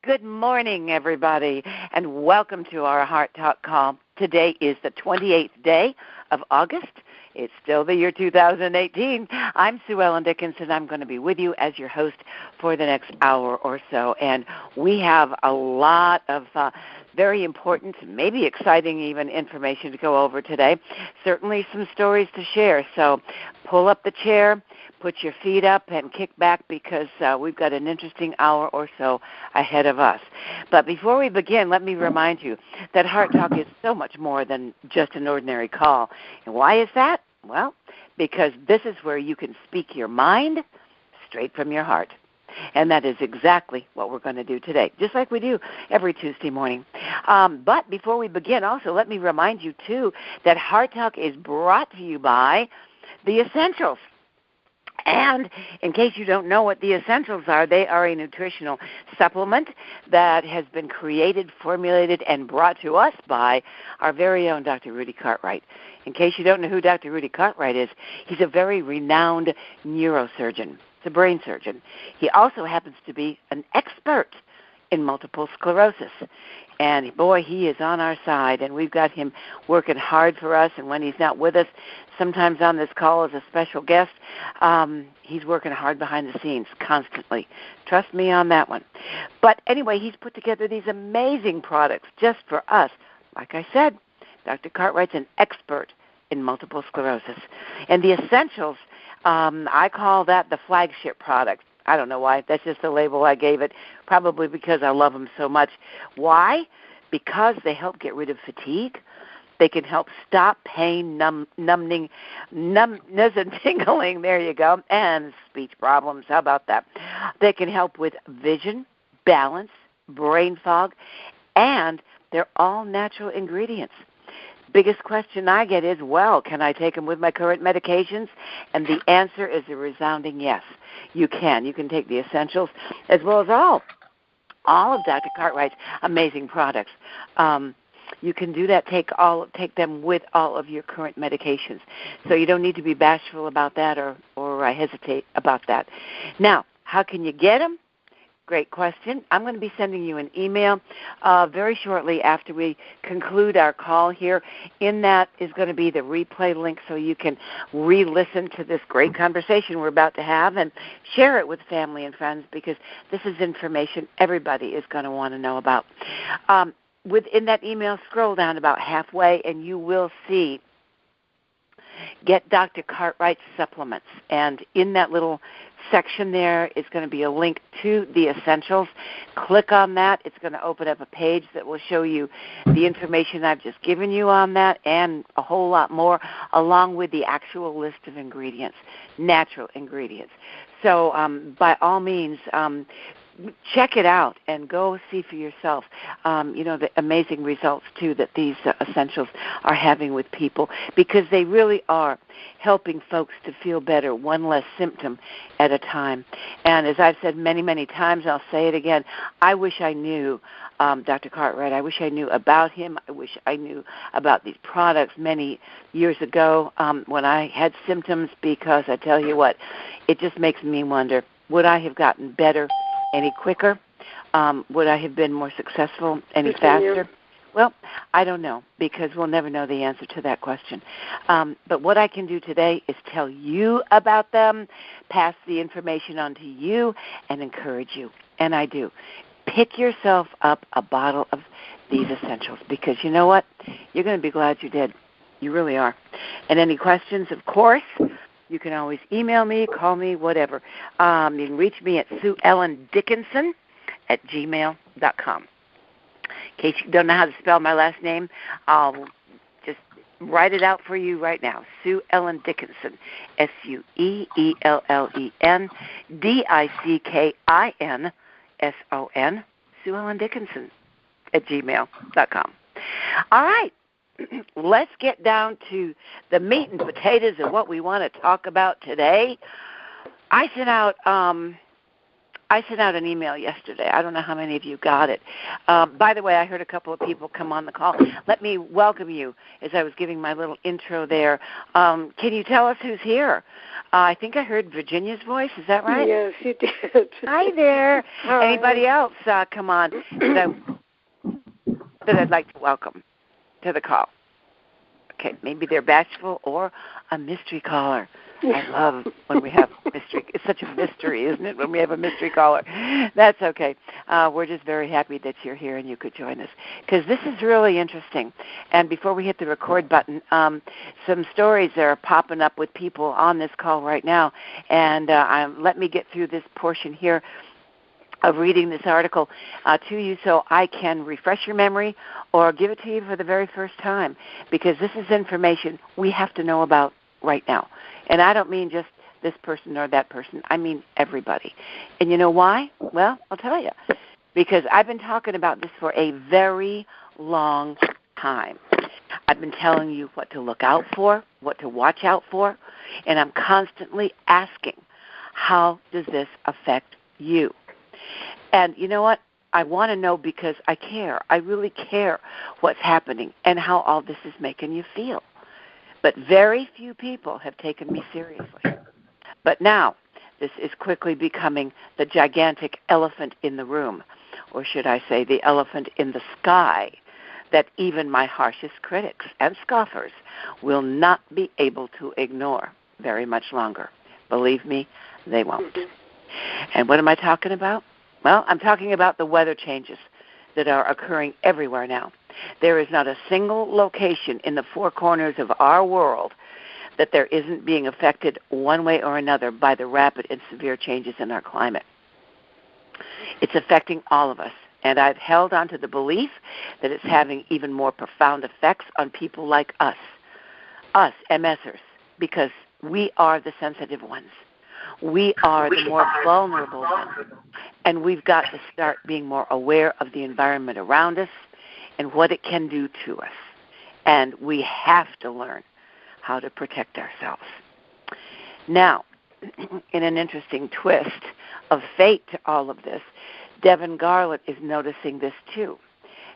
Good morning, everybody, and welcome to our Heart Talk call. Today is the 28th day of August. It's still the year 2018. I'm Sue Ellen Dickinson. I'm going to be with you as your host for the next hour or so, and we have a lot of very important, maybe exciting even, information to go over today. Certainly some stories to share, so pull up the chair, put your feet up, and kick back because we've got an interesting hour or so ahead of us. But before we begin, let me remind you that Heart Talk is so much more than just an ordinary call. And why is that? Well, because this is where you can speak your mind straight from your heart. And that is exactly what we're going to do today, just like we do every Tuesday morning. But before we begin, also, let me remind you, too, that Heart Talk is brought to you by The Essentials. And in case you don't know what the essentials are, they are a nutritional supplement that has been created, formulated, and brought to us by our very own Dr. Rudy Cartwright. In case you don't know who Dr. Rudy Cartwright is, he's a very renowned neurosurgeon. He's a brain surgeon. He also happens to be an expert in multiple sclerosis. And, boy, he is on our side, and we've got him working hard for us. And when he's not with us, sometimes on this call as a special guest, he's working hard behind the scenes constantly. Trust me on that one. But anyway, he's put together these amazing products just for us. Like I said, Dr. Cartwright's an expert in multiple sclerosis. And the essentials, I call that the flagship product. I don't know why. That's just the label I gave it, probably because I love them so much. Why? Because they help get rid of fatigue. They can help stop pain, numbness and tingling, there you go, and speech problems. How about that? They can help with vision, balance, brain fog, and they're all natural ingredients. Biggest question I get is, well, can I take them with my current medications? And the answer is a resounding yes. You can. You can take the essentials as well as all of Dr. Cartwright's amazing products. You can do that, take them with all of your current medications. So you don't need to be bashful about that or hesitate about that. Now, how can you get them? Great question. I'm going to be sending you an email very shortly after we conclude our call here. In that is going to be the replay link so you can re-listen to this great conversation we're about to have and share it with family and friends because this is information everybody is going to want to know about. Within that email, scroll down about halfway and you will see Get Dr. Cartwright Supplements. And in that little section there is going to be a link to the essentials. Click on that. It's going to open up a page that will show you the information I've just given you on that and a whole lot more, along with the actual list of ingredients, natural ingredients. So by all means, check it out and go see for yourself, the amazing results, too, that these essentials are having with people because they really are helping folks to feel better, one less symptom at a time. And as I've said many, many times, I'll say it again, I wish I knew Dr. Cartwright. I wish I knew about him. I wish I knew about these products many years ago when I had symptoms because I tell you what, it just makes me wonder, would I have gotten better any quicker? Would I have been more successful any faster? Well, I don't know because we'll never know the answer to that question. But what I can do today is tell you about them, pass the information on to you, and encourage you. And I do. Pick yourself up a bottle of these essentials because you know what? You're going to be glad you did. You really are. And any questions, of course, you can always email me, call me, whatever. You can reach me at SueEllenDickinson@gmail.com. In case you don't know how to spell my last name, I'll just write it out for you right now. Sue Ellen Dickinson, SueEllenDickinson, Sue Ellen Dickinson @gmail.com. All right. Let's get down to the meat and potatoes of what we want to talk about today. I sent out an email yesterday. I don't know how many of you got it. By the way, I heard a couple of people come on the call. Let me welcome you as I was giving my little intro there. Can you tell us who's here? I think I heard Virginia's voice. Is that right? Yes, you did. Hi there. Hi. Anybody else come on that I'd like to welcome to the call? Okay, maybe they're bashful or a mystery caller. I love when we have mystery. It's such a mystery, isn't it, when we have a mystery caller? That's okay. We're just very happy that you're here and you could join us because this is really interesting. And before we hit the record button, some stories are popping up with people on this call right now. And let me get through this portion here of reading this article to you so I can refresh your memory or give it to you for the very first time because this is information we have to know about right now. And I don't mean just this person or that person. I mean everybody. And you know why? Well, I'll tell you. Because I've been talking about this for a very long time. I've been telling you what to look out for, what to watch out for, and I'm constantly asking, how does this affect you? And you know what? I want to know because I care. I really care what's happening and how all this is making you feel. But very few people have taken me seriously. But now, this is quickly becoming the gigantic elephant in the room, or should I say the elephant in the sky, that even my harshest critics and scoffers will not be able to ignore very much longer. Believe me, they won't. And what am I talking about? Well, I'm talking about the weather changes that are occurring everywhere now. There is not a single location in the four corners of our world that there isn't being affected one way or another by the rapid and severe changes in our climate. It's affecting all of us, and I've held on to the belief that it's having even more profound effects on people like us MSers, because we are the sensitive ones. We are the more vulnerable ones, and we've got to start being more aware of the environment around us and what it can do to us. And we have to learn how to protect ourselves. Now, in an interesting twist of fate to all of this, Devin Garlett is noticing this too.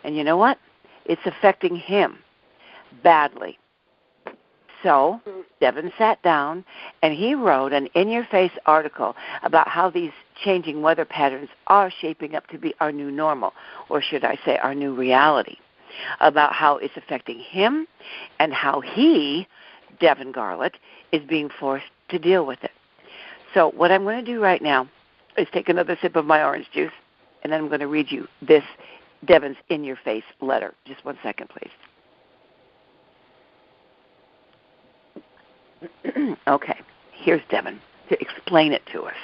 And you know what? It's affecting him badly. So Devin sat down and he wrote an in-your-face article about how these changing weather patterns are shaping up to be our new normal, or should I say our new reality, about how it's affecting him and how he, Devin Garlett, is being forced to deal with it. So what I'm going to do right now is take another sip of my orange juice, and then I'm going to read you this Devin's in-your-face letter. Just 1 second, please. Okay, here's Devin to explain it to us.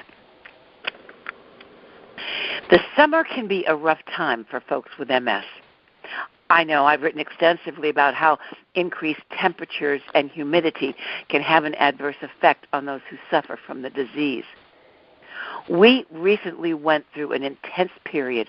The summer can be a rough time for folks with MS. I know I've written extensively about how increased temperatures and humidity can have an adverse effect on those who suffer from the disease. We recently went through an intense period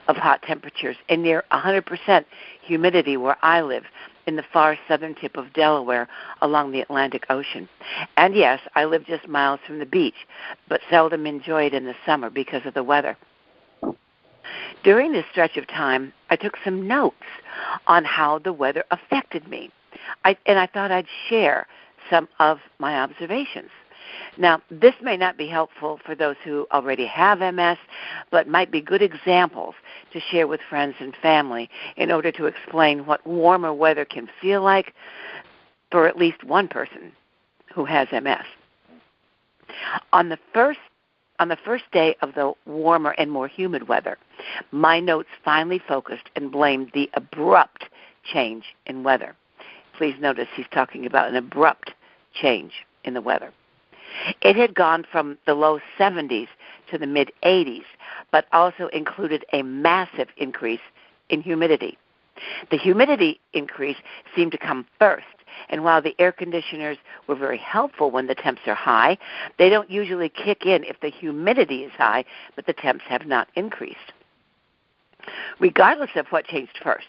of hot temperatures and near 100% humidity where I live, in the far southern tip of Delaware along the Atlantic Ocean. And yes, I live just miles from the beach, but seldom enjoy it in the summer because of the weather. During this stretch of time, I took some notes on how the weather affected me, and I thought I'd share some of my observations. Now, this may not be helpful for those who already have MS, but might be good examples to share with friends and family in order to explain what warmer weather can feel like for at least one person who has MS. On the first day of the warmer and more humid weather, my notes finally focused and blamed the abrupt change in weather. Please notice he's talking about an abrupt change in the weather. It had gone from the low 70s to the mid-80s, but also included a massive increase in humidity. The humidity increase seemed to come first, and while the air conditioners were very helpful when the temps are high, they don't usually kick in if the humidity is high, but the temps have not increased. Regardless of what changed first,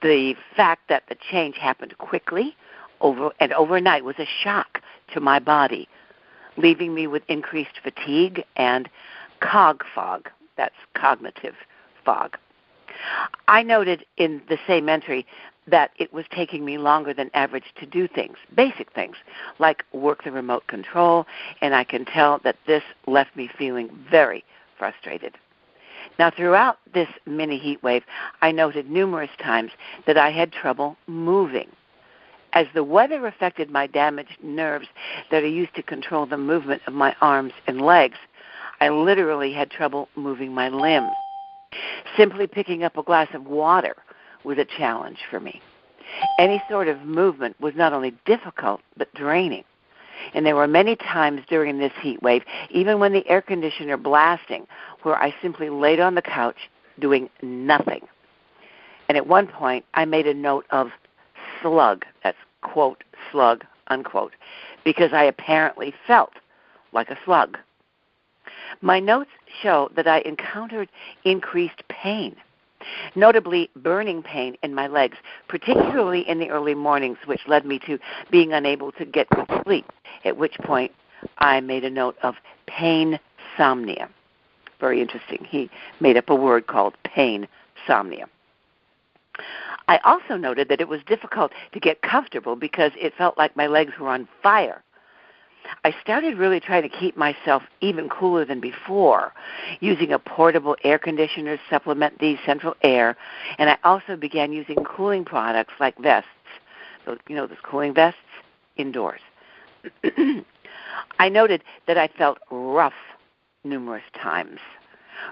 the fact that the change happened quickly and overnight was a shock to my body, leaving me with increased fatigue and cog fog. That's cognitive fog. I noted in the same entry that it was taking me longer than average to do things, basic things, like work the remote control, and I can tell that this left me feeling very frustrated. Now, throughout this mini heat wave, I noted numerous times that I had trouble moving. As the weather affected my damaged nerves that are used to control the movement of my arms and legs, I literally had trouble moving my limbs. Simply picking up a glass of water was a challenge for me. Any sort of movement was not only difficult, but draining. And there were many times during this heat wave, even when the air conditioner blasting, where I simply laid on the couch doing nothing. And at one point, I made a note of slug, that's quote, slug, unquote, because I apparently felt like a slug. My notes show that I encountered increased pain, notably burning pain in my legs, particularly in the early mornings, which led me to being unable to get good sleep, at which point I made a note of pain-somnia. Very interesting. He made up a word called pain-somnia. I also noted that it was difficult to get comfortable because it felt like my legs were on fire. I started really trying to keep myself even cooler than before, using a portable air conditioner to supplement the central air, and I also began using cooling products like vests. So, those cooling vests indoors. I noted that I felt rough numerous times.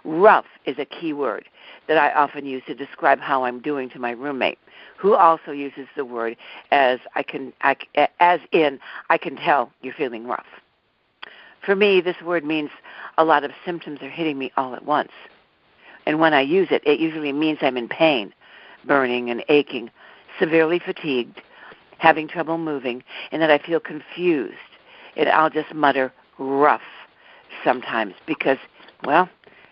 Rough is a key word that I often use to describe how I'm doing to my roommate, who also uses the word as in I can tell you're feeling rough. For me, this word means a lot of symptoms are hitting me all at once. And when I use it, it usually means I'm in pain, burning and aching, severely fatigued, having trouble moving, and that I feel confused. And I'll just mutter rough sometimes because, well,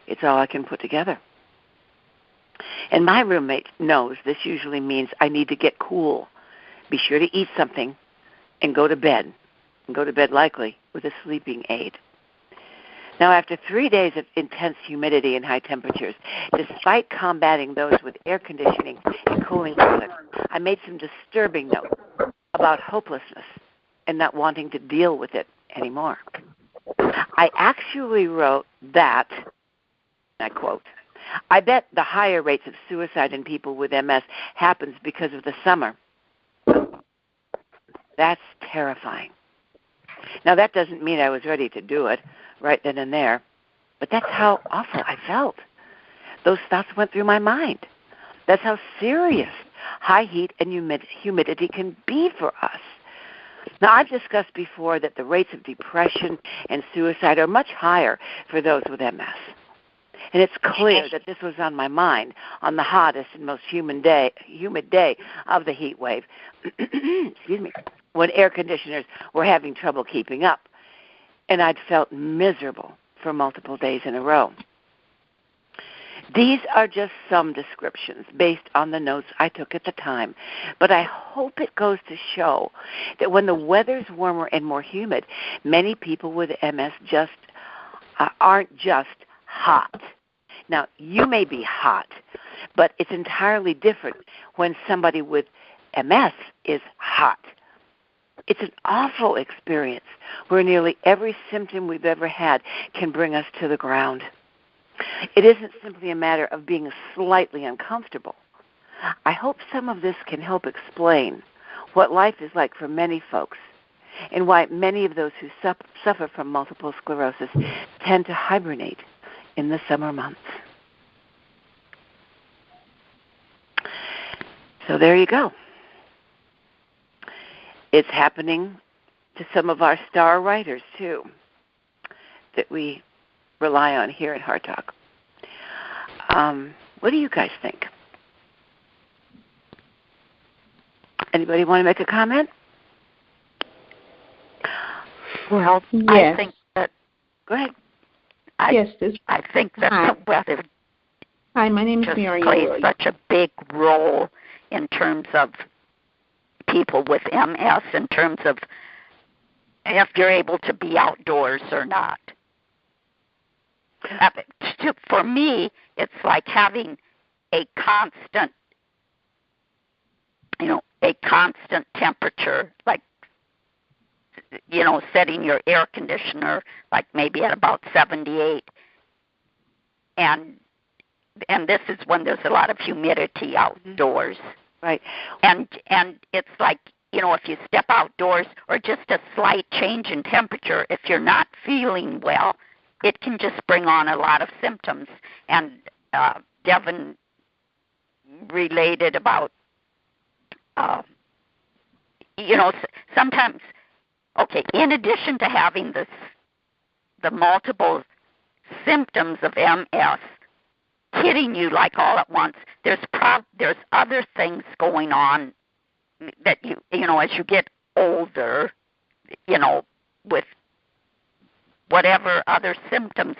it's all I can put together. And my roommate knows this usually means I need to get cool. Be sure to eat something and go to bed. And go to bed likely with a sleeping aid. Now, after 3 days of intense humidity and high temperatures, despite combating those with air conditioning and cooling products, I made some disturbing notes about hopelessness and not wanting to deal with it anymore. I actually wrote that, I quote, I bet the higher rates of suicide in people with MS happens because of the summer. That's terrifying. Now, that doesn't mean I was ready to do it right then and there, but that's how awful I felt. Those thoughts went through my mind. That's how serious high heat and humidity can be for us. Now, I've discussed before that the rates of depression and suicide are much higher for those with MS. And it's clear that this was on my mind on the hottest and most humid day of the heat wave, excuse me, when air conditioners were having trouble keeping up. And I'd felt miserable for multiple days in a row. These are just some descriptions based on the notes I took at the time, but I hope it goes to show that when the weather's warmer and more humid, many people with MS just aren't just hot. Now, you may be hot, but it's entirely different when somebody with MS is hot. It's an awful experience where nearly every symptom we've ever had can bring us to the ground. It isn't simply a matter of being slightly uncomfortable. I hope some of this can help explain what life is like for many folks and why many of those who suffer from multiple sclerosis tend to hibernate in the summer months. So there you go. It's happening to some of our star writers, too, that we rely on here at Heart Talk. What do you guys think? Anybody want to make a comment? Well, yes. I think that... Go ahead. I think that the weather Hi, my name is just Mary. plays such a big role in terms of people with MS, in terms of if you're able to be outdoors or not. For me, it's like having a constant a constant temperature, like, setting your air conditioner, like maybe at about 78. And this is when there's a lot of humidity outdoors. Right. And it's like, if you step outdoors or just a slight change in temperature, if you're not feeling well, it can just bring on a lot of symptoms. And Devin related about, sometimes, in addition to having the multiple symptoms of MS hitting you like all at once, there's other things going on that as you get older, with whatever other symptoms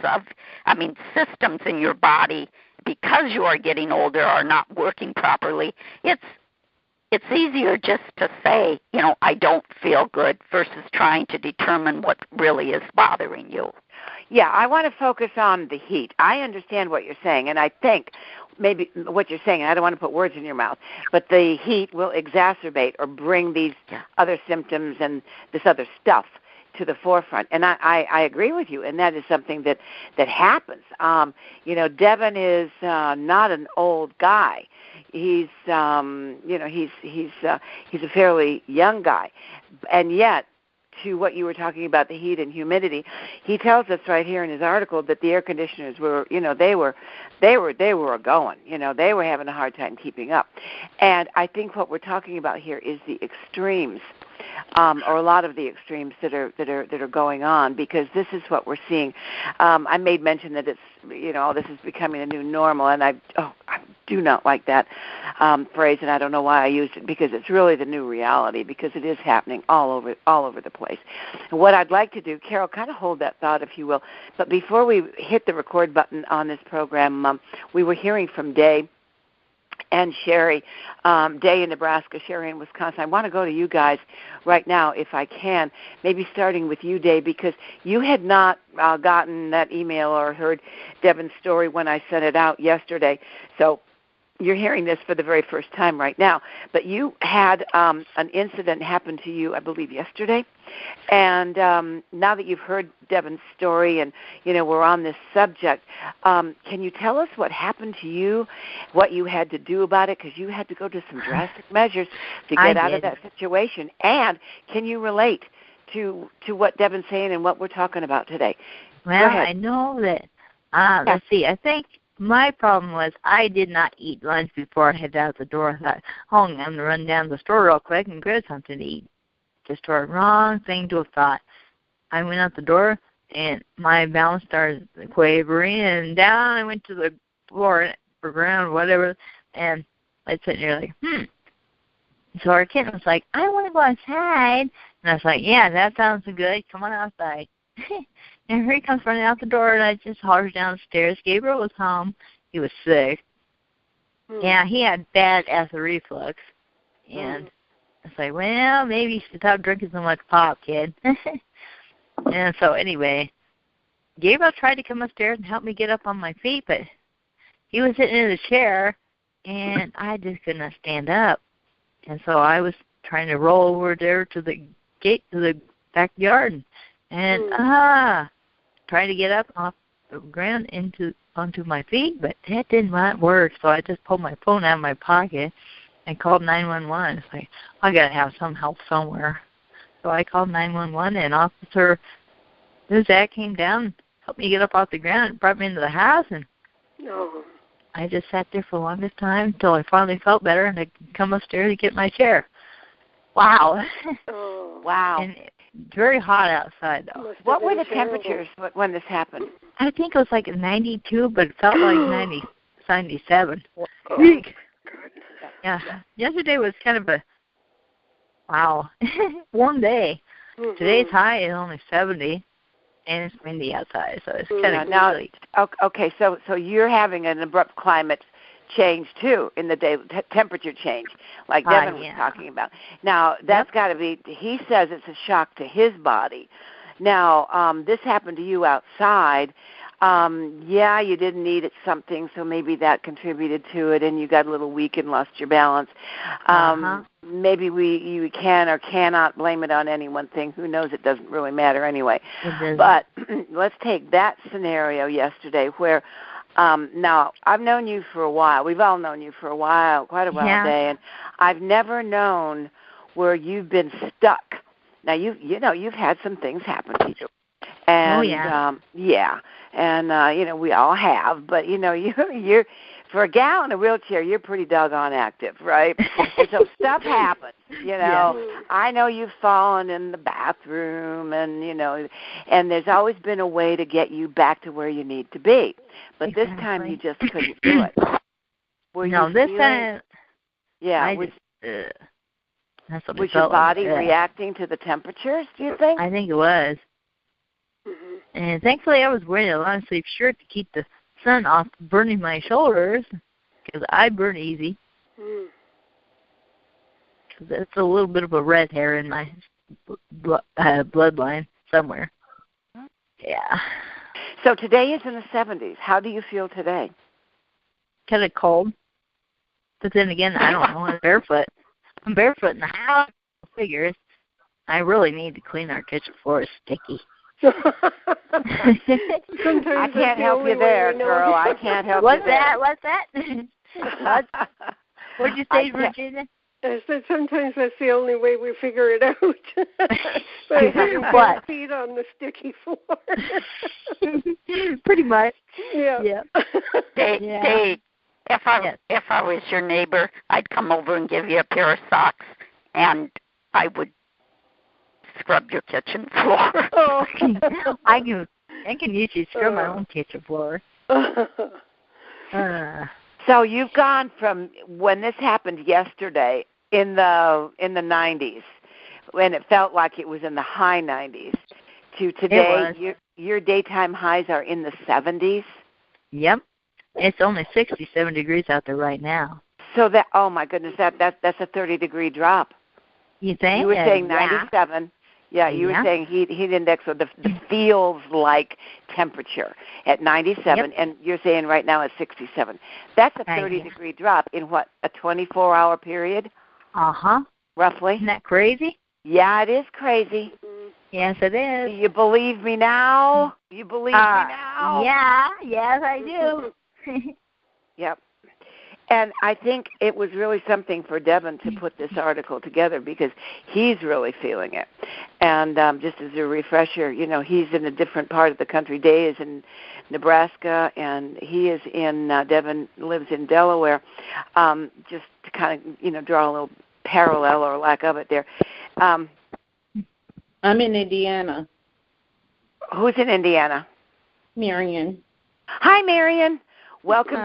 systems in your body, because you are getting older, are not working properly. It's easier just to say, I don't feel good, versus trying to determine what really is bothering you. Yeah, I want to focus on the heat. I understand what you're saying, and I think maybe what you're saying, and I don't want to put words in your mouth, but the heat will exacerbate or bring these other symptoms and this other stuff to the forefront. And I agree with you, and that is something that happens. Devin is not an old guy. He's he's a fairly young guy, and yet, to what you were talking about, the heat and humidity, he tells us right here in his article that the air conditioners were, they were going, they were having a hard time keeping up. And I think what we're talking about here is the extremes, or a lot of the extremes that are going on, because this is what we're seeing. I made mention that it's, this is becoming a new normal, and I do not like that phrase, and I don't know why I used it, because it's really the new reality, because it is happening all over the place. And what I'd like to do, Carol, kind of hold that thought, if you will. But before we hit the record button on this program, we were hearing from Day and Sherry, Day in Nebraska, Sherry in Wisconsin. I want to go to you guys right now, if I can, maybe starting with you, Day, because you had not gotten that email or heard Devin's story when I sent it out yesterday. So you're hearing this for the very first time right now, but you had an incident happen to you, I believe, yesterday. And now that you've heard Devin's story and, we're on this subject, can you tell us what happened to you, what you had to do about it? Because you had to go to some drastic measures to get out of that situation. And can you relate to what Devin's saying and what we're talking about today? Well, I know that, let's see, I think my problem was I did not eat lunch before I headed out the door. I thought, I'm going to run down to the store real quick and grab something to eat. Just a wrong thing to have thought. I went out the door, and my balance started quavering, and down I went to the floor or ground, whatever, and I was sitting there like, So our kitten was like, I want to go outside. And I was like, yeah, that sounds good. Come on outside. And here he comes running out the door, and I just hollered downstairs. Gabriel was home. He was sick. Yeah, he had bad acid reflux. And I was like, well, maybe you should stop drinking so much pop, kid. And so anyway, Gabriel tried to come upstairs and help me get up on my feet, but he was sitting in the chair, and I just could not stand up. And so I was trying to roll over there to the gate, to the backyard, and trying to get up off the ground onto my feet, but that did not work. So I just pulled my phone out of my pocket and called 911. It's like, I got to have some help somewhere. So I called 911, and Officer Zach came down, helped me get up off the ground, and brought me into the house, and I just sat there for the longest time until I finally felt better, and I could come upstairs and get my chair. Wow. Wow. And it's very hot outside, though. What were the temperatures when this happened? I think it was like 92, but it felt like 97. Yeah. Yesterday was kind of a, warm day. Today's high is only 70, and it's windy outside, so it's kind of chilly. Okay, so you're having an abrupt climate change, too, in the day, temperature change, like Devin was talking about. Now, that's got to be, he says it's a shock to his body. Now, this happened to you outside. Yeah, you didn't eat at something, so maybe that contributed to it, and you got a little weak and lost your balance. Maybe you can or cannot blame it on any one thing. Who knows? It doesn't really matter anyway. But let's take that scenario yesterday where now, I've known you for a while. We've all known you for a while, quite a while today, and I've never known where you've been stuck. Now, you've had some things happen to you. And, and we all have, but, you're for a gal in a wheelchair, you're pretty doggone active, right? And so stuff happens, I know you've fallen in the bathroom and, and there's always been a way to get you back to where you need to be. But this time you just couldn't do it. Time... Yeah. Was your body reacting to the temperatures, do you think? I think it was. And thankfully I was wearing a long-sleeve shirt to keep the sun off burning my shoulders, because I burn easy. Cause that's a little bit of a red hair in my bloodline somewhere. Yeah. So today is in the 70s. How do you feel today? Kind of cold. But then again, I don't know. I'm barefoot. I'm barefoot in the house. Figures. I really need to clean our kitchen floor. It's sticky. I can't help you there, girl. I can't help you there. What's that? What'd you say, Virginia? I said sometimes that's the only way we figure it out. By having what? Feet on the sticky floor. Pretty much. Yeah. Dave, if I was your neighbor, I'd come over and give you a pair of socks, and I would scrub your kitchen floor. Oh. I can usually scrub my own kitchen floor. So you've gone from when this happened yesterday in the 90s, when it felt like it was in the high 90s, to today your daytime highs are in the 70s. Yep. It's only 67 degrees out there right now. So that, oh my goodness, that's a 30-degree drop. You think? You were saying 97. Yeah, you were saying heat index, or the feels like temperature at 97, and you're saying right now it's 67. That's a 30-degree drop in what, a 24-hour period? Roughly. Isn't that crazy? Yeah, it is crazy. Yes, it is. Do you believe me now? You believe me now? Yeah, yes, I do. Yep. And I think it was really something for Devin to put this article together, because he's really feeling it. And just as a refresher, he's in a different part of the country. Day is in Nebraska, and he is in, Devin lives in Delaware. Just to kind of, draw a little parallel or lack of it there. I'm in Indiana. Who's in Indiana? Marion. Hi, Marion. Welcome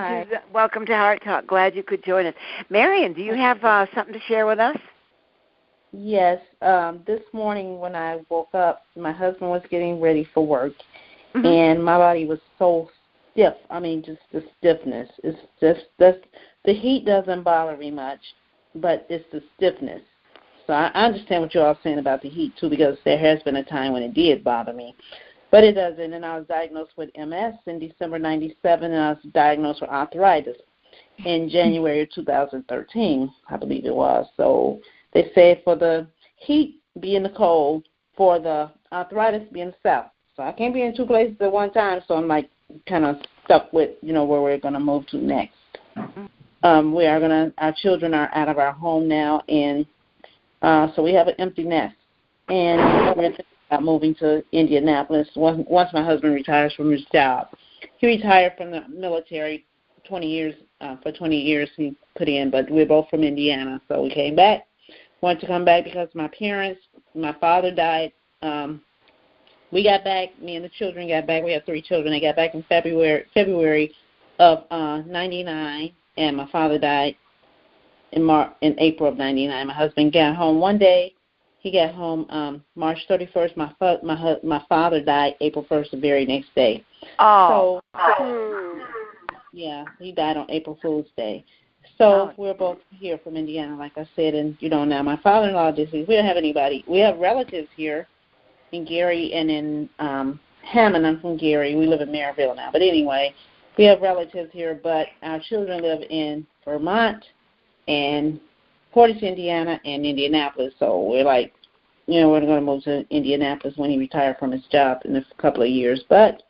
to Heart Talk. Glad you could join us. Marion, do you have something to share with us? Yes. This morning when I woke up, my husband was getting ready for work, and my body was so stiff. I mean, just the stiffness. It's just the heat doesn't bother me much, but it's the stiffness. So I understand what you're all saying about the heat, too, because there has been a time when it did bother me. But it doesn't, and I was diagnosed with MS in December 97, and I was diagnosed with arthritis in January of 2013, I believe it was. So they say for the heat, be in the cold, for the arthritis, be in the south. So I can't be in two places at one time, so I'm like kind of stuck with, where we're going to move to next. Our children are out of our home now, and so we have an empty nest. And we're thinking about moving to Indianapolis once my husband retires from his job. He retired from the military 20 years. For 20 years he put in, but we're both from Indiana, so we came back. Wanted to come back because my father died. We got back, me and the children got back. We have 3 children. They got back in February of 99, and my father died in April of 99. My husband got home one day. He got home March 31st. My father died April 1st, the very next day. Oh. So, yeah, he died on April Fool's Day. So we're both here from Indiana, like I said, and now my father-in-law deceased. We don't have anybody. We have relatives here in Gary and in Hammond. I'm from Gary. We live in Maryville now. But anyway, we have relatives here, but our children live in Vermont and Portage, Indiana, and Indianapolis. So we're like, we're going to move to Indianapolis when he retired from his job in a couple of years. But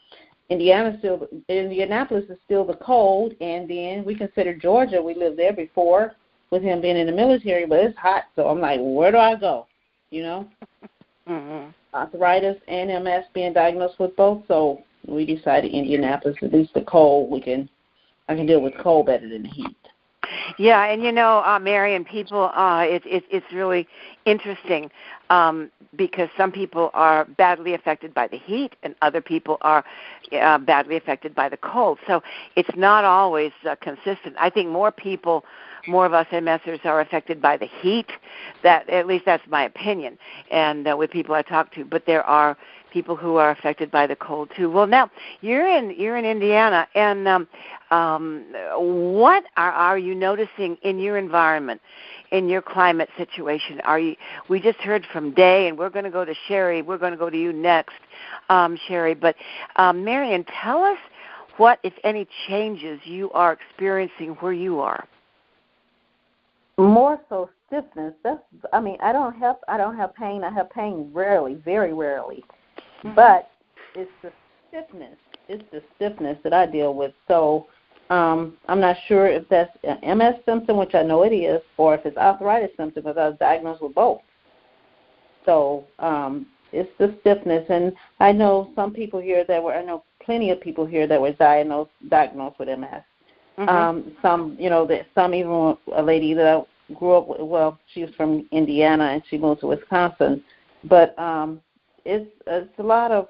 Indianapolis is still the cold, and then we consider Georgia. We lived there before with him being in the military, but it's hot. So I'm like, where do I go? Arthritis and MS, being diagnosed with both. So we decided Indianapolis, at least the cold, I can deal with cold better than the heat. Yeah, and Mary and people, it's really interesting because some people are badly affected by the heat and other people are badly affected by the cold. So it's not always consistent. I think more of us MSers are affected by the heat. That, at least that's my opinion, and with people I talk to. But there are people who are affected by the cold too. Well, now you're in Indiana, and what are you noticing in your environment, in your climate situation? We just heard from Day, and we're going to go to Sherry. We're going to go to you next, Sherry. But Marion, tell us what, if any, changes you are experiencing where you are. More so stiffness. I don't have pain. I have pain rarely, very rarely. Mm-hmm. But it's the stiffness. It's the stiffness that I deal with. So I'm not sure if that's an MS symptom, which I know it is, or if it's arthritis symptom, because I was diagnosed with both. So it's the stiffness. And I know I know plenty of people here that were diagnosed with MS. Mm-hmm. Some even a lady that I grew up with, well, she was from Indiana and she moved to Wisconsin. But it's a lot of,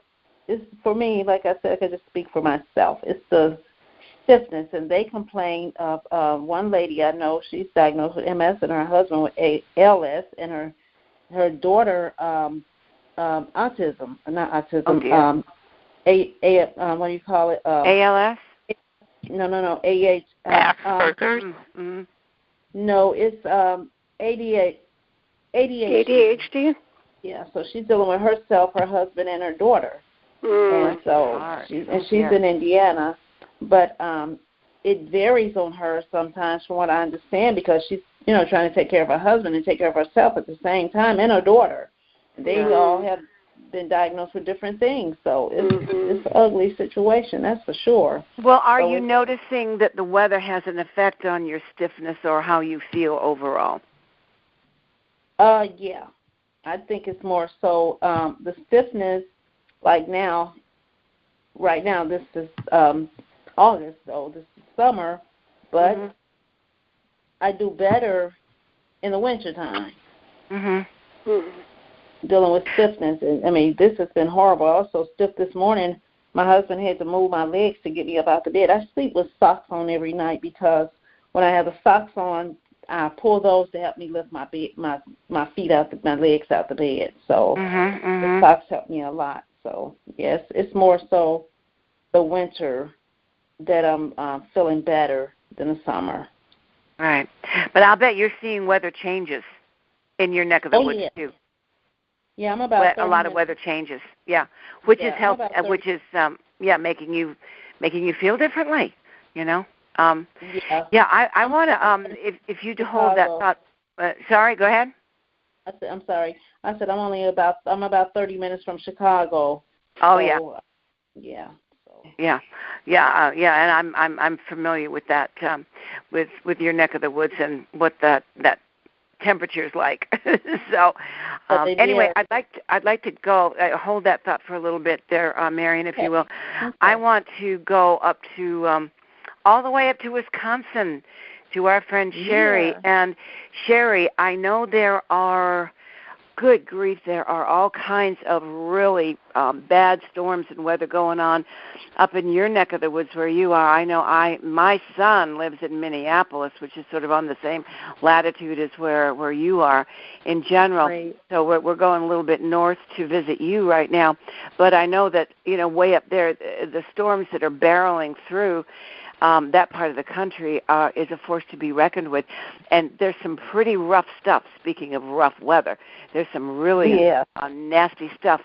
for me, like I said, I can just speak for myself. It's the stiffness, and they complain of one lady I know, she's diagnosed with MS and her husband with ALS, and her daughter autism, not autism, what do you call it? ALS? No, AH. Asperger's? No, it's ADHD. ADHD? Yeah, so she's dealing with herself, her husband, and her daughter. And so she's in Indiana. But it varies on her sometimes from what I understand, because she's, trying to take care of her husband and take care of herself at the same time, and her daughter. They all have been diagnosed with different things. So it's an ugly situation, that's for sure. Well, are you noticing that the weather has an effect on your stiffness or how you feel overall? Yeah. I think it's more so the stiffness, like now, right now, this is August, though, this is summer, but I do better in the wintertime. Dealing with stiffness. And, this has been horrible. I was so stiff this morning, my husband had to move my legs to get me up out the bed. I sleep with socks on every night because when I have the socks on, I pull those to help me lift my feet out, my legs out the bed. So the socks help me a lot. So, yes, it's more so the winter that I'm feeling better than the summer. Right. But I'll bet you're seeing weather changes in your neck of the woods, too. Yeah, I'm about a lot of weather changes. Yeah, which is making you feel differently. I want to if you hold that thought. Sorry, go ahead. I'm sorry. I said I'm about 30 minutes from Chicago. Oh, so, yeah. And I'm familiar with that, with your neck of the woods and what that temperature is like. So anyway, I'd like to go hold that thought for a little bit there, Marion, if you will. Okay. I want to go up to all the way up to Wisconsin to our friend Sherry. Yeah. And Sherry, I know there are. Good grief, there are all kinds of really bad storms and weather going on up in your neck of the woods where you are. I know my son lives in Minneapolis, which is sort of on the same latitude as where you are in general. Right. So we're going a little bit north to visit you right now. But I know that, way up there, the storms that are barreling through that part of the country is a force to be reckoned with. And there's some pretty rough stuff, speaking of rough weather. There's some really nasty stuff.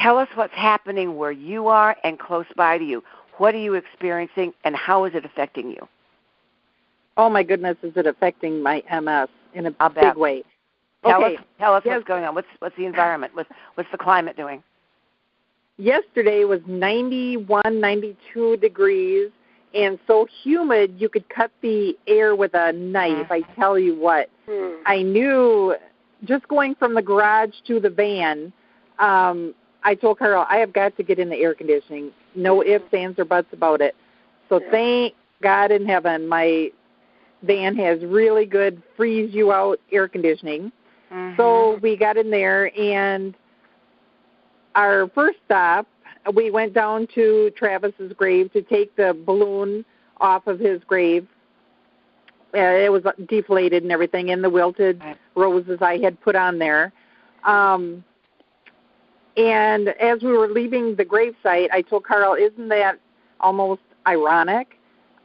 Tell us what's happening where you are and close by to you. What are you experiencing, and how is it affecting you? Oh, my goodness, is it affecting my MS in a big way. Tell us what's going on. What's the environment? What's the climate doing? Yesterday was 91, 92 degrees, and so humid you could cut the air with a knife. I tell you what. I knew just going from the garage to the van, I told Carl, I have got to get in the air conditioning. No ifs, ands, or buts about it. So thank God in heaven my van has really good freeze-you-out air conditioning. So we got in there, and our first stop, we went down to Travis's grave to take the balloon off of his grave. It was deflated and everything, and the wilted roses I had put on there. And as we were leaving the gravesite, I told Carl, isn't that almost ironic?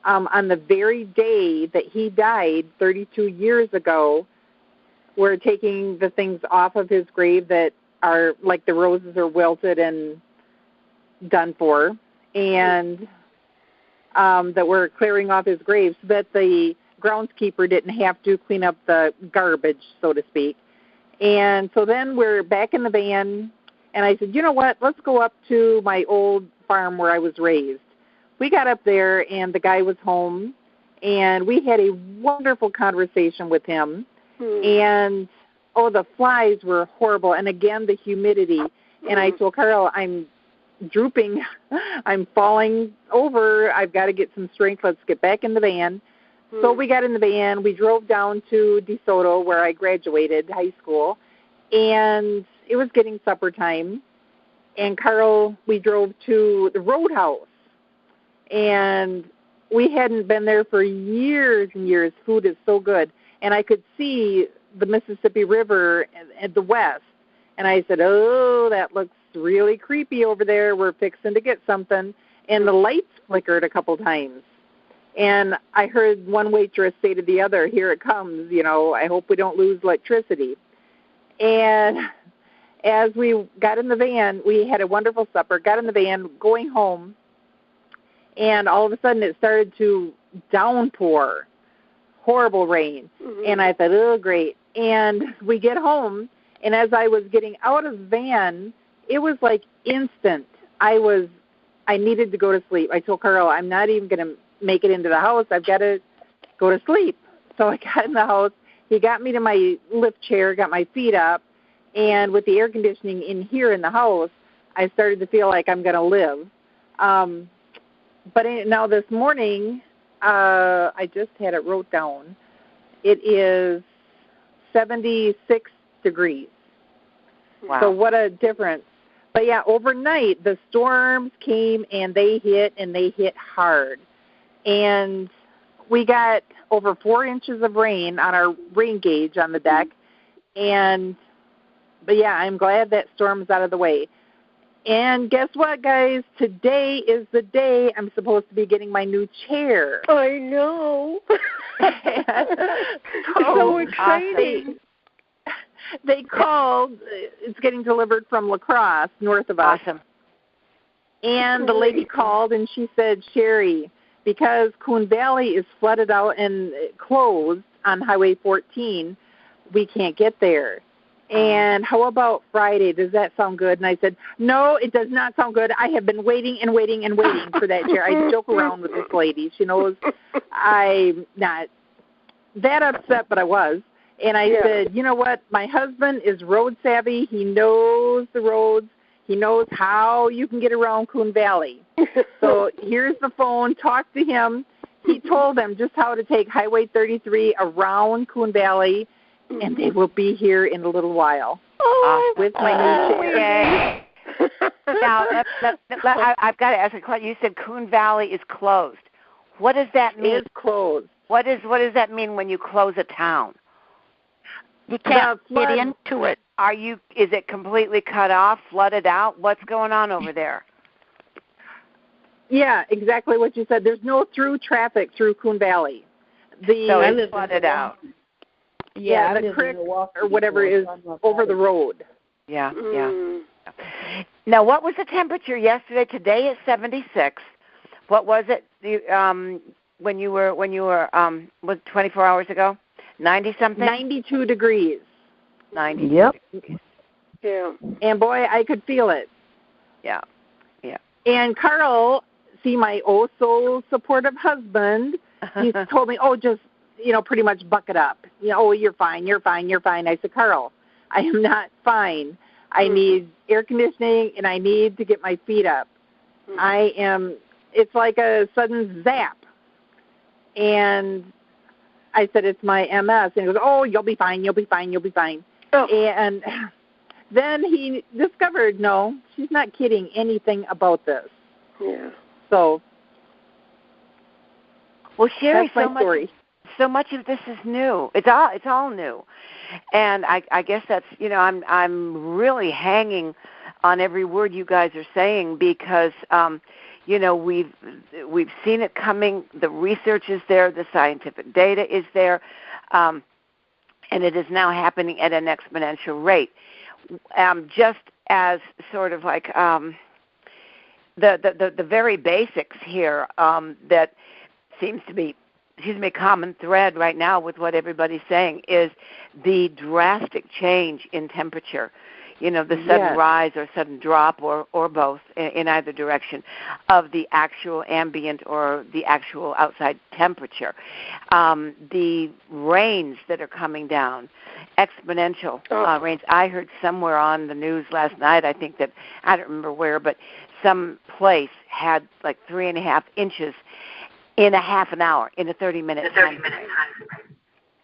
On the very day that he died 32 years ago, we're taking the things off of his grave that are like the roses are wilted and done for, and that we're clearing off his grave so that the groundskeeper didn't have to clean up the garbage, so to speak. And so then we're back in the van, and I said, you know what, let's go up to my old farm where I was raised. We got up there, and the guy was home, and we had a wonderful conversation with him. And, the flies were horrible. And, again, the humidity. And I told Carl, I'm drooping. I'm falling over. I've got to get some strength. Let's get back in the van. So we got in the van. We drove down to DeSoto, where I graduated high school. And it was getting supper time. And, Carl, we drove to the Roadhouse. And we hadn't been there for years and years. Food is so good. And I could see the Mississippi River at the west. And I said, oh, that looks really creepy over there. We're fixing to get something. And the lights flickered a couple times. And I heard one waitress say to the other, here it comes, I hope we don't lose electricity. And as we got in the van, we had a wonderful supper, got in the van, going home, and all of a sudden it started to downpour. Horrible rain. And I thought, oh, great. And we get home, and as I was getting out of the van, it was like instant. I needed to go to sleep. I told Carl, I'm not even going to make it into the house. I've got to go to sleep. So I got in the house. He got me to my lift chair, got my feet up, and with the air conditioning in here in the house, I started to feel like I'm going to live. But now this morning, I just had it wrote down. It is 76 degrees. Wow. So what a difference. But, yeah, overnight the storms came and they hit hard. And we got over 4 inches of rain on our rain gauge on the deck. But, yeah, I'm glad that storm's out of the way. And guess what, guys? Today is the day I'm supposed to be getting my new chair. I know. So exciting. They called. It's getting delivered from La Crosse, north of us. Awesome. And the lady called, and she said, Sherry, because Coon Valley is flooded out and closed on Highway 14, we can't get there. And how about Friday? Does that sound good? And I said, no, it does not sound good. I have been waiting and waiting and waiting for that chair. I joke around with this lady. She knows I'm not that upset, but I was. And I said, you know what? My husband is road savvy. He knows the roads. He knows how you can get around Coon Valley. So here's the phone. Talk to him. He told them just how to take Highway 33 around Coon Valley, and they will be here in a little while with my new chair. Now, I've got to ask a question. You said Coon Valley is closed. What does that mean? It's closed. What does that mean when you close a town? You can't get into it. Is it completely cut off, flooded out? What's going on over there? Yeah, exactly what you said. There's no through traffic through Coon Valley. So it's flooded out. Yeah, the creek or whatever is over the road. Yeah. Now, what was the temperature yesterday? Today it's 76. What was it when you were was 24 hours ago? 90 something. 92 degrees. 90. Yep. Yeah. And boy, I could feel it. Yeah. Yeah. And Carl, see, my oh so supportive husband, he told me, oh, just, pretty much buck it up. Oh, you're fine, you're fine, you're fine. I said, Carl, I am not fine. I need air conditioning and I need to get my feet up. It's like a sudden zap. And I said, it's my MS. And he goes, oh, you'll be fine, you'll be fine, you'll be fine. Oh. And then he discovered, no, she's not kidding anything about this. Yeah. So, well, Sherry, that's my story. So much of this is new. It's all new, and I guess that's I'm really hanging on every word you guys are saying because we've seen it coming. The research is there. The scientific data is there, and it is now happening at an exponential rate. Just as sort of like the very basics here that seems to be a common thread right now with what everybody's saying is the drastic change in temperature. The sudden rise or sudden drop or both in either direction of the actual ambient or the actual outside temperature. The rains that are coming down, exponential rains. I heard somewhere on the news last night, I think that, I don't remember where, but some place had like 3.5 inches in a half an hour, in a 30-minute time frame.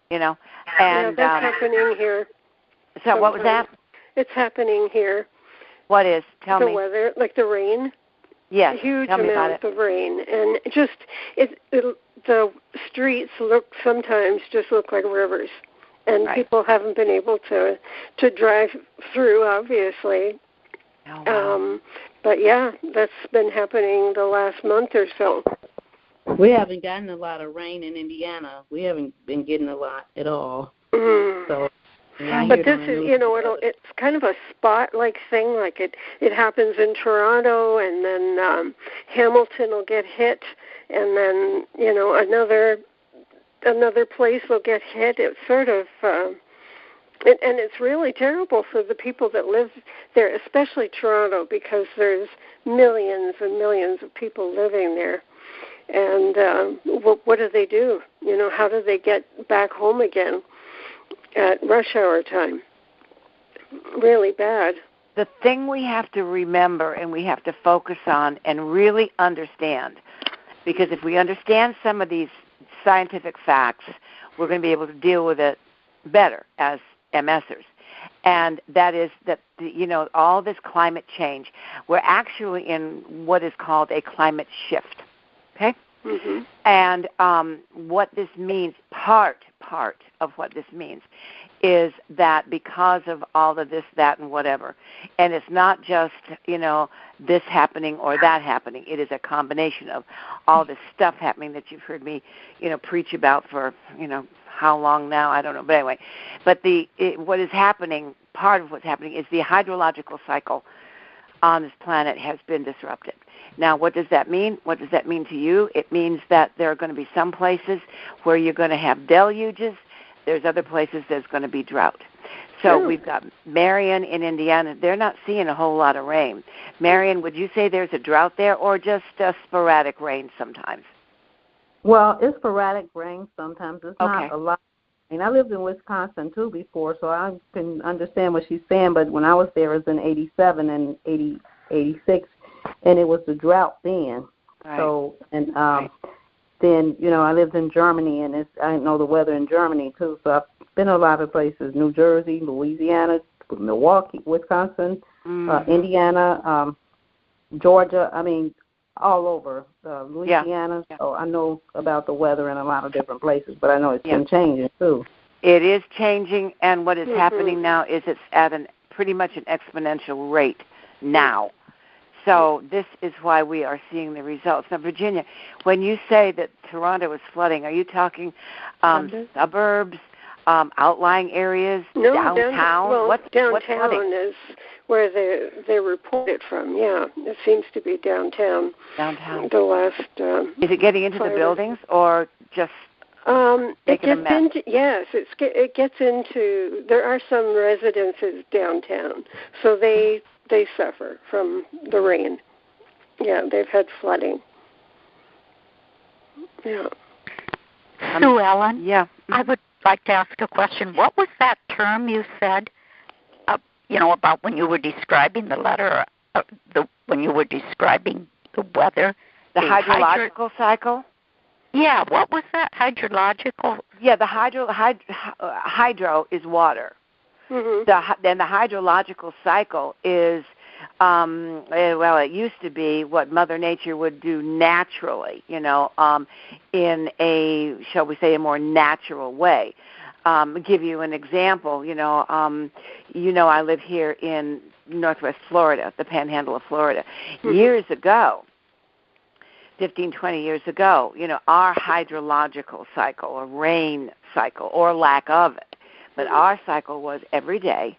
And yeah, that's happening here. So what was that? It's happening here. What is? Tell me. The weather, like the rain. Yes. Huge tell me about amounts of rain, and the streets sometimes look like rivers, and people haven't been able to drive through, obviously. Oh, wow. But yeah, that's been happening the last month or so. We haven't gotten a lot of rain in Indiana. We haven't been getting a lot at all. So, but this is, it's kind of a spot-like thing. Like it happens in Toronto, and then Hamilton will get hit, and then another place will get hit. It's sort of, and it's really terrible for the people that live there, especially Toronto, because there's millions and millions of people living there. And what do they do? How do they get back home again at rush hour time? Really bad. The thing we have to remember and we have to focus on and really understand, because if we understand some of these scientific facts, we're going to be able to deal with it better as MSers. And that is that, all this climate change, we're actually in what is called a climate shift. Okay? Mm-hmm. And what this means, part of what this means, is that because of all of this, that, and whatever, and it's not just, this happening or that happening. It is a combination of all this stuff happening that you've heard me, preach about for, how long now, I don't know. But anyway, what is happening, part of what's happening is the hydrological cycle on this planet has been disrupted. Now, what does that mean? What does that mean to you? It means that there are going to be some places where you're going to have deluges. There's other places there's going to be drought. So we've got Marion in Indiana. They're not seeing a whole lot of rain. Marion, would you say there's a drought there or just sporadic rain sometimes? Well, it's sporadic rain sometimes. It's not a lot. I lived in Wisconsin, too, before, so I can understand what she's saying. But when I was there, it was in 87 and 86. And it was the drought then. Right. So, and then, I lived in Germany, and I know the weather in Germany, too. So I've been a lot of places, New Jersey, Louisiana, Milwaukee, Wisconsin, Indiana, Georgia, all over Louisiana. Yeah. So I know about the weather in a lot of different places, but I know it's been changing, too. It is changing, and what is happening now is it's at pretty much an exponential rate now. So this is why we are seeing the results. Now, Virginia, when you say that Toronto is flooding, are you talking suburbs, outlying areas, No, downtown? Downtown is where they report it from. Yeah, it seems to be downtown. Downtown. The last. Is it getting into the buildings or just? It gets into, yes, it gets into. There are some residences downtown, so they suffer from the rain. Yeah, they've had flooding. Yeah. Sue Ellen? Yeah. I would like to ask a question. What was that term you said, about when you were describing the letter, when you were describing the weather? The hydrological cycle? Yeah, what was that, hydrological? Yeah, the hydro is water. Mm-hmm. Then the hydrological cycle is, it used to be what Mother Nature would do naturally, in a, shall we say, a more natural way. Give you an example, I live here in Northwest Florida, the Panhandle of Florida. Mm-hmm. Years ago, 15, 20 years ago, our hydrological cycle, or rain cycle, or lack of it, but our cycle was every day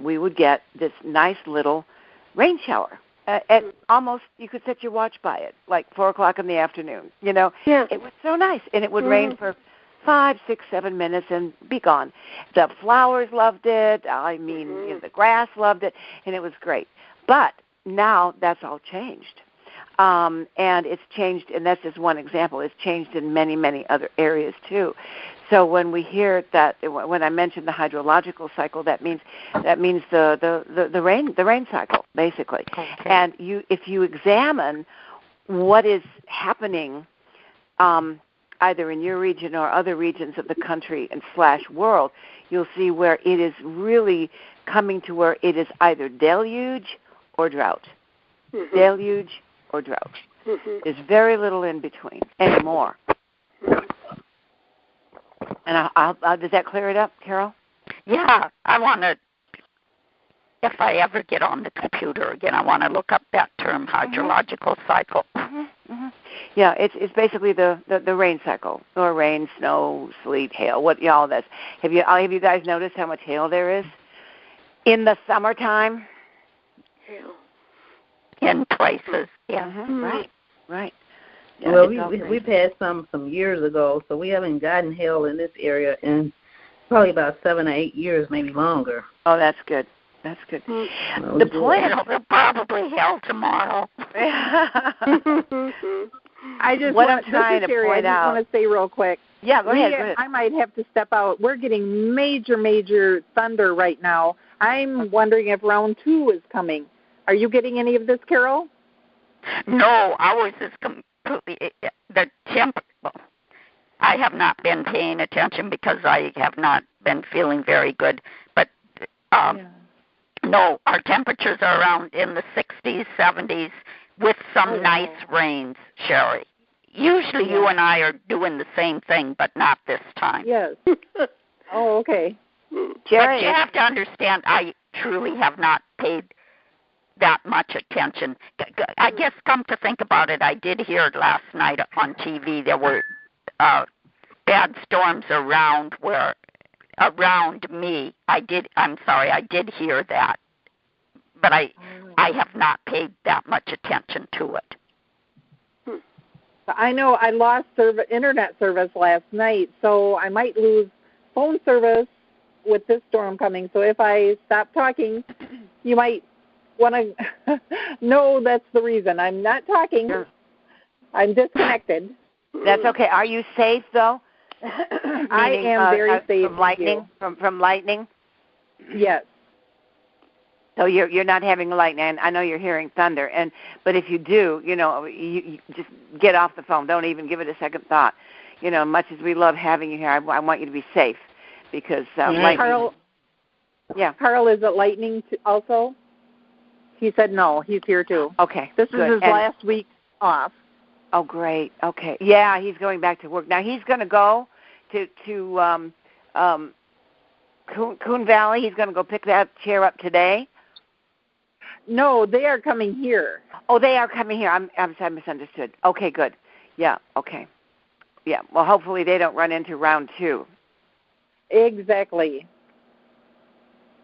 we would get this nice little rain shower. At almost, you could set your watch by it, like 4 o'clock in the afternoon. Yeah. It was so nice, and it would rain for 5, 6, 7 minutes and be gone. The flowers loved it. The grass loved it, and it was great. But now that's all changed. And it's changed, and that's just one example. It's changed in many, many other areas too. So when we hear that, when I mentioned the hydrological cycle, that means the rain cycle basically. Okay. And if you examine what is happening, either in your region or other regions of the country and / world, you'll see where it is really coming to where it is either deluge or drought. Mm-hmm. Deluge or drought. Mm-hmm. There's very little in between anymore. And does that clear it up, Carol? Yeah, I want to, if I ever get on the computer again, I want to look up that term, hydrological cycle. Mm-hmm. Mm-hmm. Yeah, it's basically the rain cycle, or rain, snow, sleet, hail, all this. Have you guys noticed how much hail there is in the summertime? Hail. In places, yeah. Mm-hmm. Right. Yeah, well, we've had some years ago, so we haven't gotten hail in this area in probably about 7 or 8 years, maybe longer. Oh, that's good. That's good. Mm-hmm. The point, it'll probably hail tomorrow. I just what want, I'm trying to point out. I just want to say real quick. Yeah, go ahead. I might have to step out. We're getting major thunder right now. I'm wondering if round 2 is coming. Are you getting any of this, Carol? No, ours is completely the temp. Well, I have not been paying attention because I have not been feeling very good. But no, our temperatures are around in the 60s, 70s with some nice rains, Sherry. Usually you and I are doing the same thing, but not this time. Yes. Oh, okay. Jerry, but you have to understand, I truly have not paid that much attention. I guess, come to think about it, I did hear last night on TV there were bad storms around me. I did hear that, but I have not paid that much attention to it. I know I lost internet service last night, so I might lose phone service with this storm coming. So if I stop talking, you might want to know that's the reason. I'm not talking. Sure. I'm disconnected. That's okay. Are you safe, though? I am very safe. From lightning? From lightning? Yes. So you're not having lightning. I know you're hearing thunder, but if you do, you just get off the phone. Don't even give it a second thought. Much as we love having you here, I want you to be safe because lightning. Carl. Yeah. Carl, is it lightning also? He said no. He's here too. Okay. This is his last week off. Oh, great. Okay. Yeah, he's going back to work now. He's going to go to Coon Valley. He's going to go pick that chair up today. No, they are coming here. Oh, they are coming here. I'm sorry, I misunderstood. Okay, good. Yeah, okay. Yeah, well, hopefully they don't run into round 2. Exactly.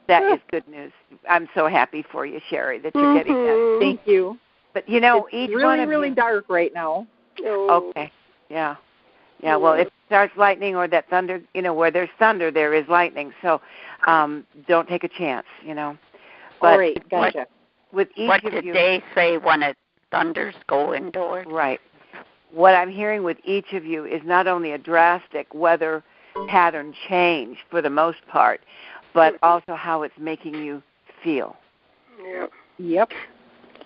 That is good news. I'm so happy for you, Sherry, that you're getting that. Thank you. But, you know, it's each really, one of really you, dark right now. Okay. Yeah. Yeah, well, if it starts lightning or that thunder, you know, where there's thunder, there is lightning. So don't take a chance, you know. But all right, gotcha. With each what of did you, they say when it thunders, go indoors? Right. What I'm hearing with each of you is not only a drastic weather pattern change for the most part, but also how it's making you feel. Yep.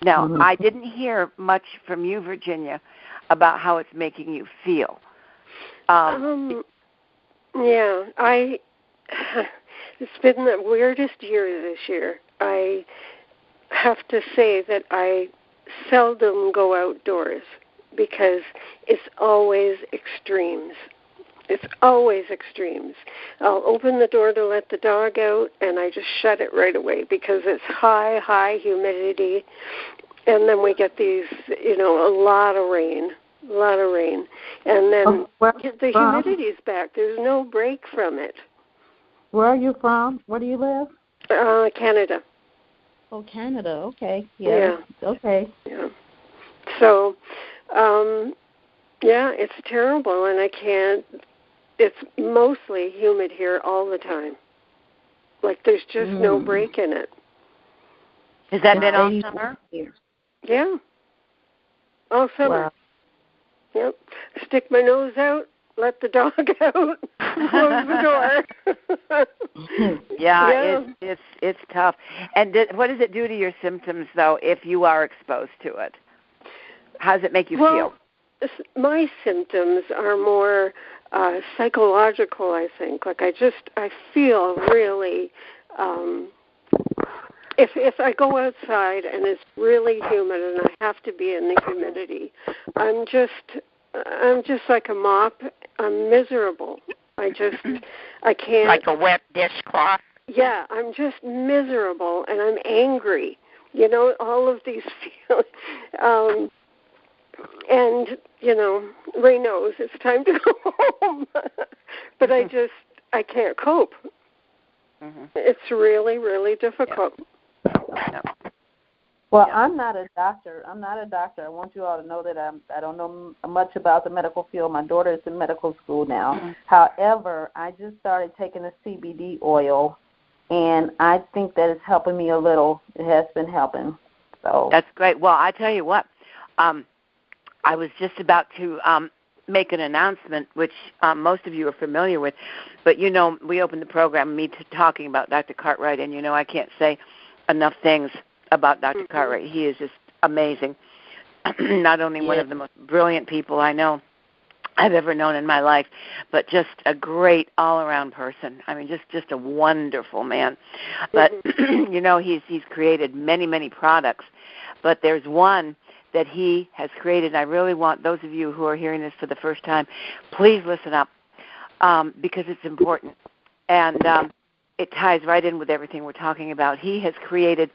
Now, I didn't hear much from you, Virginia, about how it's making you feel. It's been the weirdest year this year. I have to say that I seldom go outdoors because it's always extremes. It's always extremes. I'll open the door to let the dog out, and I just shut it right away because it's high humidity, and then we get these, you know, a lot of rain, and then the humidity's back. There's no break from it. Where are you from? Where do you live? Canada. Oh, Canada. Okay. Yeah. Okay. Yeah. So, it's terrible, and I can't. It's mostly humid here all the time. Like there's just no break in it. Has that been all summer? Yeah. All summer. Wow. Yep. Stick my nose out, let the dog out, close the door. It's tough. And what does it do to your symptoms, though, if you are exposed to it? How does it make you feel? My symptoms are more psychological, I think. Like I feel really, if I go outside and it's really humid and I have to be in the humidity, I'm just like a mop. I'm miserable. I can't. Like a wet dishcloth? Yeah, I'm just miserable and I'm angry. You know, all of these feelings. And, you know, Ray knows it's time to go home. But I can't cope. It's really, really difficult. Yeah. Well, I'm not a doctor. I want you all to know that I don't know much about the medical field. My daughter is in medical school now. However, I just started taking the CBD oil, and I think that it's helping me a little. It has been helping. So that's great. Well, I tell you what, I was just about to make an announcement, which most of you are familiar with. But, you know, we opened the program, talking about Dr. Cartwright, and, you know, I can't say enough things about Dr. Cartwright. He is just amazing. Not only one of the most brilliant people I know I've ever known in my life, but just a great all-around person. I mean, just a wonderful man. But, you know, he's created many, many products. But there's one that he has created, and I really want those of you who are hearing this for the first time, please listen up because it's important. And it ties right in with everything we're talking about. He has created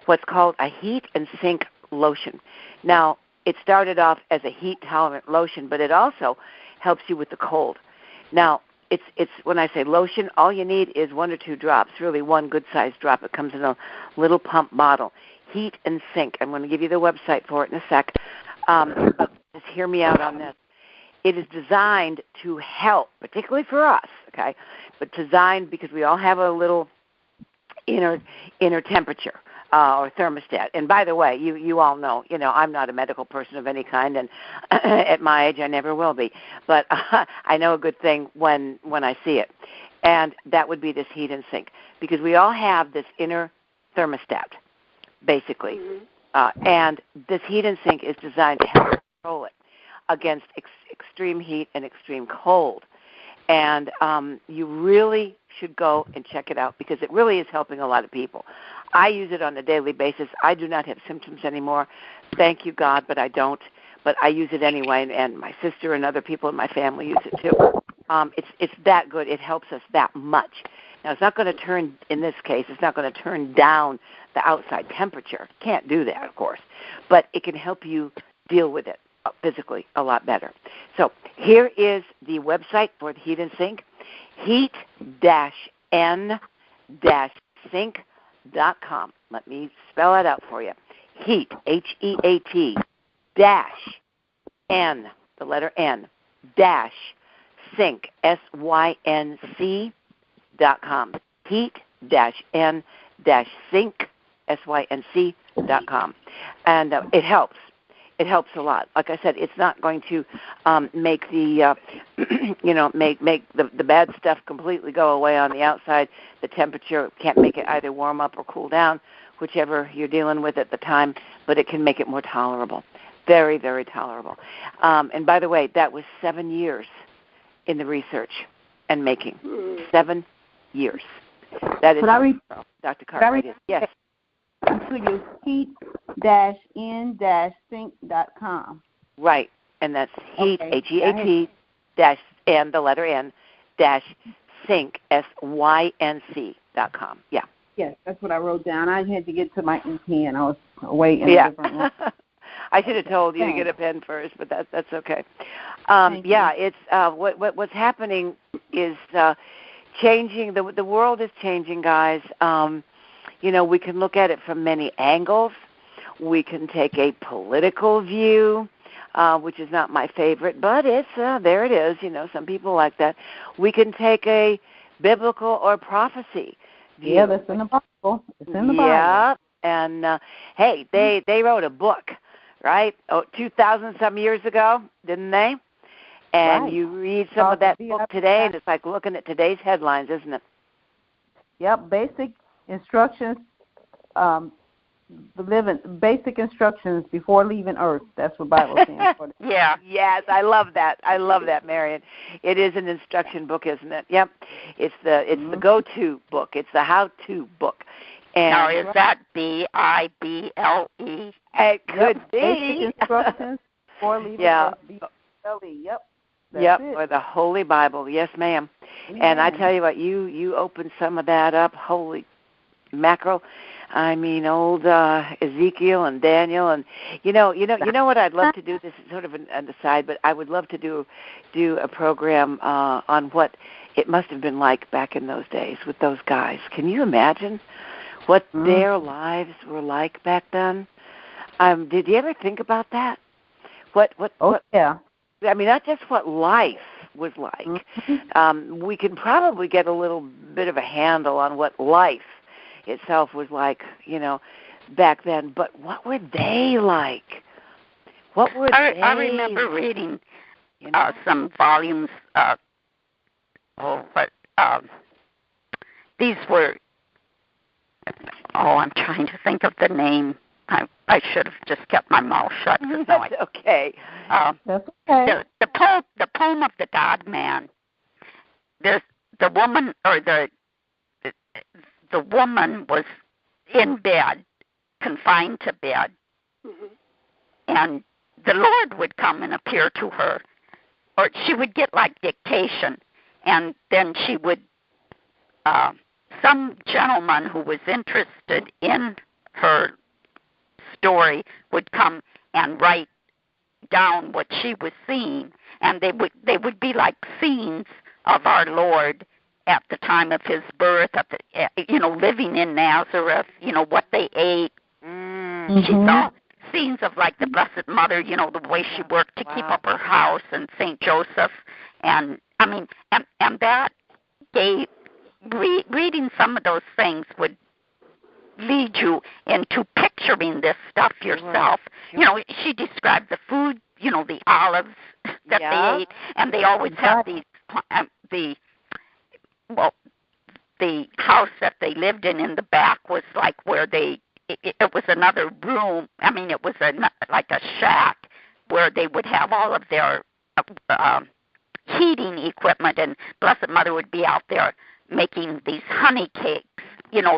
what's called a heat and sink lotion. Now, it started off as a heat-tolerant lotion, but it also helps you with the cold. Now, it's when I say lotion, all you need is 1 or 2 drops, really one good-sized drop. It comes in a little pump bottle. Heat and Sink. I'm going to give you the website for it in a sec. But just hear me out on this. It is designed to help, particularly for us, okay, but designed because we all have a little inner temperature or thermostat. And by the way, you all know, you know, I'm not a medical person of any kind, and at my age I never will be. But I know a good thing when I see it. And that would be this Heat and Sink, because we all have this inner thermostat, basically. And this Heat and Sink is designed to help control it against extreme heat and extreme cold. And you really should go and check it out because it really is helping a lot of people. I use it on a daily basis. I do not have symptoms anymore. Thank you, God, but I don't. But I use it anyway, and my sister and other people in my family use it too. It's that good. It helps us that much. Now, it's not going to turn, in this case, it's not going to turn down the outside temperature. Can't do that, of course. But it can help you deal with it physically a lot better. So here is the website for the Heat and Sink. heat-n-sync.com. Let me spell it out for you. Heat, H-E-A-T, dash, N, the letter N, dash, sync, S-Y-N-C.com. Heat-n-sync, S-Y-N-C.com. And it helps. It helps a lot. Like I said, it's not going to make the make the bad stuff completely go away on the outside. The temperature can't make it either warm up or cool down, whichever you're dealing with at the time, but it can make it more tolerable. Very, very tolerable. And by the way, that was 7 years in the research and making. 7 years. That is Dr. Cartwright. Yes. To you, heat-n-sync.com. Right, and that's heat, H-E-A-T, dash, and the letter N, dash, sync, S-Y-N-C.com. Yeah. Yes, that's what I wrote down. I had to get to my pen. I was away in a different room. I should have told you to get a pen first, but that's okay. It's what's happening is changing. The world is changing, guys. We can look at it from many angles. We can take a political view, which is not my favorite, but it's there it is. Some people like that. We can take a biblical or prophecy view. Yeah, that's in the Bible. It's in the Bible. Yeah, and hey, they wrote a book, right? 2,000-some years ago, didn't they? And right. You read some of that book today, and it's like looking at today's headlines, isn't it? Yep, basic instructions, basic instructions before leaving Earth. That's what Bible stands for. Yeah. Yes, I love that. I love that, Marion. It is an instruction book, isn't it? Yep. It's the go-to book. It's the how-to book. And now, is that B-I-B-L-E? It could be. Basic instructions before leaving Earth. B-I-B-L-E. Yep. Yep, or the Holy Bible. Yes, ma'am. Yeah. And I tell you what, you open some of that up. Holy mackerel! I mean, old Ezekiel and Daniel, and you know what I'd love to do. This is sort of an aside, but I would love to do a program on what it must have been like back in those days with those guys. Can you imagine what their lives were like back then? Did you ever think about that? What? Yeah. I mean, not just what life was like. We can probably get a little bit of a handle on what life itself was like, back then. But what were they like? What were they? I remember reading some volumes. These were. I'm trying to think of the name. I should have just kept my mouth shut. That's okay. That's okay. The poem of the God Man. The woman or the woman was in bed, confined to bed, and the Lord would come and appear to her, or she would get like dictation, and then she would. Some gentleman who was interested in her story would come and write down what she was seeing, and they would be like scenes of our Lord at the time of his birth, living in Nazareth, what they ate. She saw scenes of like the Blessed Mother, the way she worked to keep up her house, and Saint Joseph, and and that gave reading some of those things would lead you into picturing this stuff yourself. Right. She described the food, the olives that they ate, and they always have these, the house that they lived in the back was like where it was another room. I mean, it was like a shack where they would have all of their heating equipment, and Blessed Mother would be out there making these honey cakes,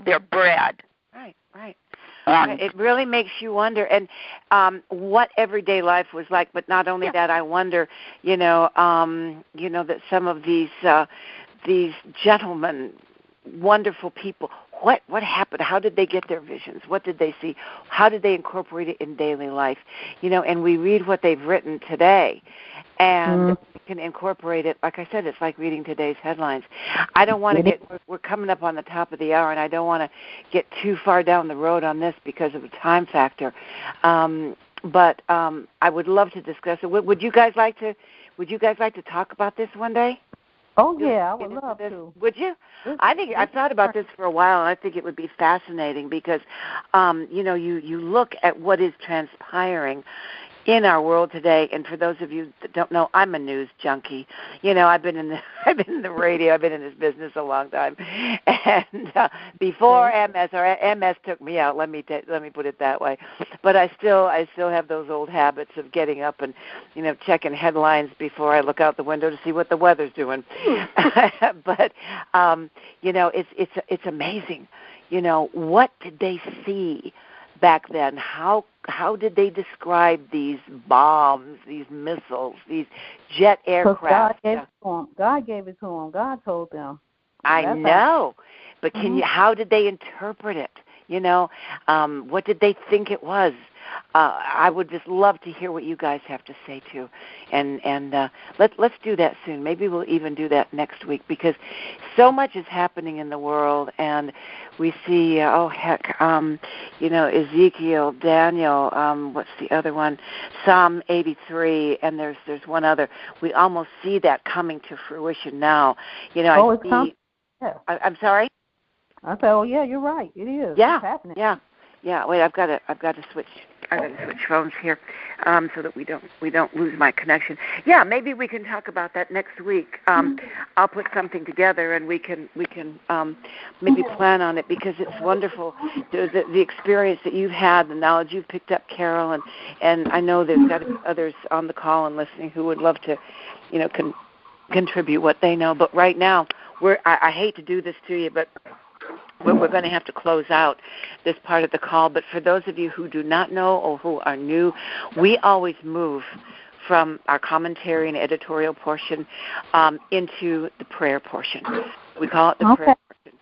their bread. Right. It really makes you wonder, and what everyday life was like. But not only that, I wonder, that some of these gentlemen, wonderful people, what happened? How did they get their visions? What did they see? How did they incorporate it in daily life? And we read what they've written today, and we can incorporate it. Like I said, it's like reading today's headlines. I don't want to we're coming up on the top of the hour, and I don't want to get too far down the road on this because of the time factor. But I would love to discuss it. Would you guys like to talk about this one day? Oh, yeah, I would love to. Would you? I've thought about this for a while, and I think it would be fascinating because, you look at what is transpiring in our world today. And for those of you that don't know, I'm a news junkie. I've been in the radio. I've been in this business a long time. And before MS took me out, let me put it that way. But I still have those old habits of getting up and checking headlines before I look out the window to see what the weather's doing. But it's amazing. What did they see back then? How did they describe these bombs, these missiles, these jet aircraft? God gave it to them. God told them. I know, but how did they interpret it? What did they think it was? I would just love to hear what you guys have to say too, and let's do that soon. Maybe we'll even do that next week because so much is happening in the world, and we see Ezekiel, Daniel, what's the other one? Psalm 83, and there's one other. We almost see that coming to fruition now. It's coming. Yeah. I'm sorry. I said, oh yeah, you're right. It is. Yeah. It's happening. Yeah. Wait, I've got to switch. I've got to switch phones here, so that we don't lose my connection. Yeah, maybe we can talk about that next week. I'll put something together and we can maybe plan on it because it's wonderful. The experience that you've had, the knowledge you've picked up, Carol, and I know there's got to be others on the call and listening who would love to, contribute what they know. But right now, I hate to do this to you, but we're going to have to close out this part of the call. But for those of you who do not know or who are new, we always move from our commentary and editorial portion into the prayer portion. We call it the prayer portion.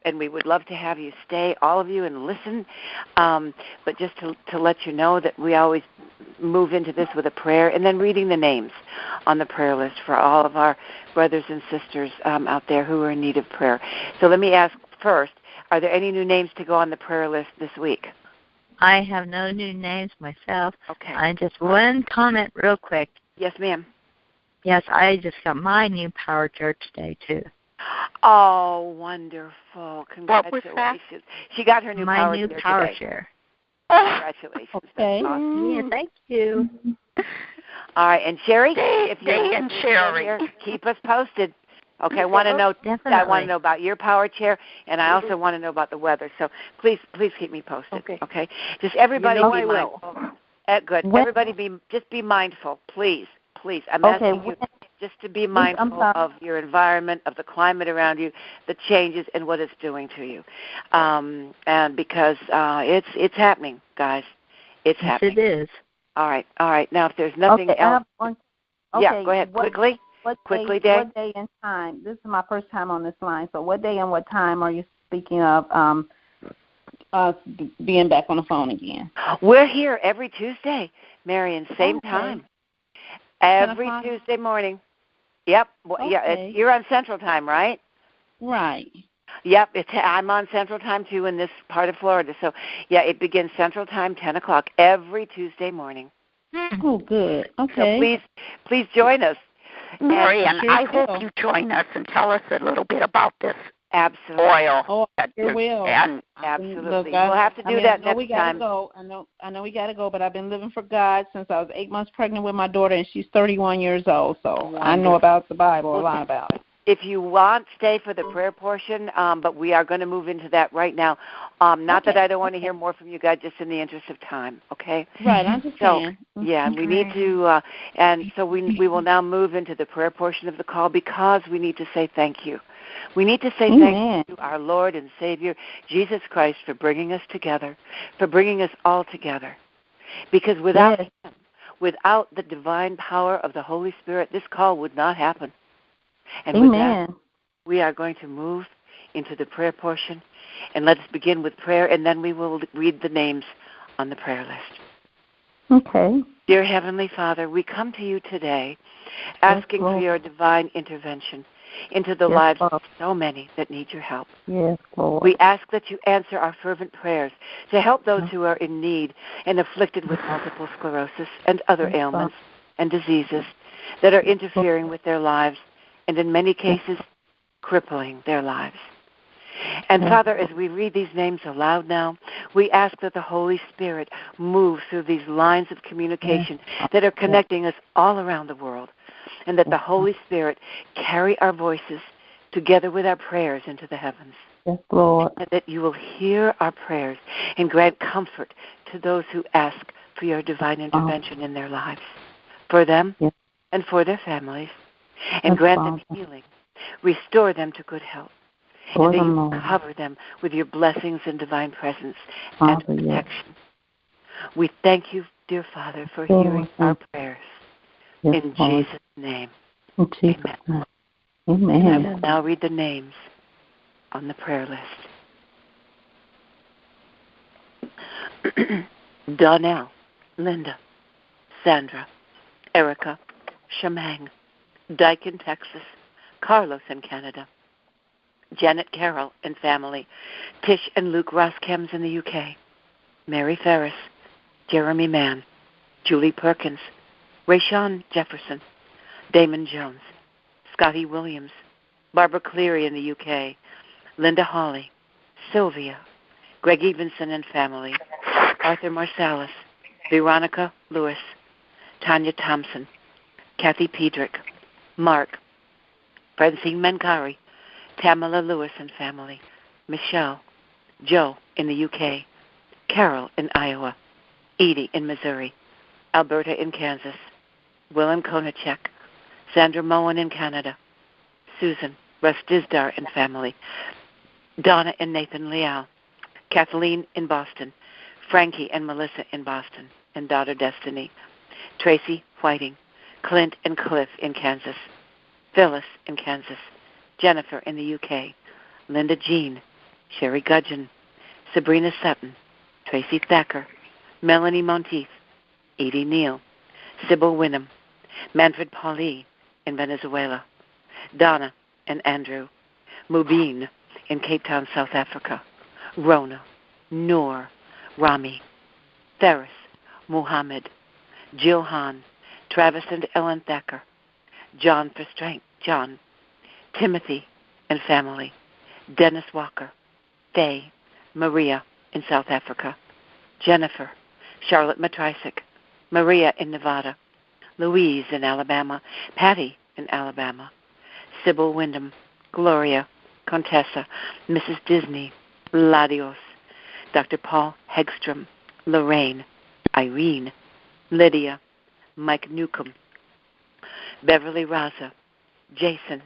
And we would love to have you stay, all of you, and listen. But just to let you know that we always move into this with a prayer and then reading the names on the prayer list for all of our brothers and sisters out there who are in need of prayer. So let me ask first, are there any new names to go on the prayer list this week? I have no new names myself. Okay. I just one comment real quick. Yes, ma'am. Yes, I just got my new power chair today, too. Oh, wonderful. Congratulations. She got her new power chair today. Power chair. Congratulations. Okay. That's awesome. Yeah, thank you. All right, and Sherry, if you're Sherry, keep us posted. Okay, I want to know. Definitely. I want to know about your power chair, and I also want to know about the weather. So please keep me posted. Okay. Just everybody be mindful. Good. Everybody be mindful, please. I'm asking you just to be mindful of your environment, of the climate around you, the changes, and what it's doing to you. And because it's happening, guys. It's happening. Yes, it is. All right. Now, if there's nothing else. Yeah, go ahead. Quickly, Day. What day and time? This is my first time on this line. So what day and what time are you speaking of being back on the phone again? We're here every Tuesday, Marion, same time. Every Tuesday morning. Yep. You're on Central Time, right? Right. Yep. I'm on Central Time, too, in this part of Florida. So, it begins Central Time, 10 o'clock, every Tuesday morning. Oh, good. Okay. So please join us. Marian, I hope you join us and tell us a little bit about this Absolutely. oil. Oh, I will. And absolutely. We'll have to do that next time. Go. I know we got to go, but I've been living for God since I was 8 months pregnant with my daughter, and she's 31 years old, so I know about the Bible, a lot about it. If you want, stay for the prayer portion, but we are going to move into that right now. Not that I don't want to hear more from you guys, just in the interest of time, okay? Right, I understand. So, we need to, and so we will now move into the prayer portion of the call because we need to say thank you. We need to say thank you to our Lord and Savior, Jesus Christ, for bringing us together, for bringing us all together. Because without Him, without the divine power of the Holy Spirit, this call would not happen. And with that, we are going to move into the prayer portion. And let us begin with prayer, and then we will read the names on the prayer list. Okay. Dear Heavenly Father, we come to you today asking for your divine intervention into the lives of so many that need your help. Yes, Lord. We ask that you answer our fervent prayers to help those who are in need and afflicted with multiple sclerosis and other ailments and diseases that are interfering with their lives and in many cases crippling their lives. And Father, as we read these names aloud now, we ask that the Holy Spirit move through these lines of communication that are connecting us all around the world, and that the Holy Spirit carry our voices together with our prayers into the heavens. Yes, Lord. And that you will hear our prayers and grant comfort to those who ask for your divine intervention in their lives, for them and for their families, and grant them healing, restore them to good health, and that you cover them with your blessings and divine presence and protection. We thank you, dear Father, for hearing our prayers. In Jesus' name, amen. Amen. And I will now read the names on the prayer list. Donnell, Linda, Sandra, Erica, Shamang, Dyke in Texas, Carlos in Canada, Janet Carroll and family, Tish and Luke Roskams in the UK, Mary Ferris, Jeremy Mann, Julie Perkins, Rayshawn Jefferson, Damon Jones, Scotty Williams, Barbara Cleary in the UK, Linda Hawley, Sylvia, Greg Evenson and family, Arthur Marsalis, Veronica Lewis, Tanya Thompson, Kathy Pedrick, Mark, Francine Mankari, Tamala Lewis and family, Michelle, Joe in the UK, Carol in Iowa, Edie in Missouri, Alberta in Kansas, Willem Konachek, Sandra Moen in Canada, Susan, Russ Dizdar and family, Donna and Nathan Leal, Kathleen in Boston, Frankie and Melissa in Boston, and daughter Destiny, Tracy Whiting, Clint and Cliff in Kansas, Phyllis in Kansas, Jennifer in the UK, Linda Jean, Sherry Gudgeon, Sabrina Sutton, Tracy Thacker, Melanie Monteith, Edie Neal, Sybil Winham, Manfred Pauly in Venezuela, Donna and Andrew, Mubin in Cape Town, South Africa, Rona, Noor, Rami, Ferris, Muhammad, Jill Hahn, Travis and Ellen Thacker, John for Strength, John, Timothy and family, Dennis Walker, Faye, Maria in South Africa, Jennifer, Charlotte Matrisic, Maria in Nevada, Louise in Alabama, Patty in Alabama, Sybil Wyndham, Gloria, Contessa, Mrs. Disney, Ladios, Dr. Paul Hegstrom, Lorraine, Irene, Lydia, Mike Newcomb, Beverly Raza, Jason,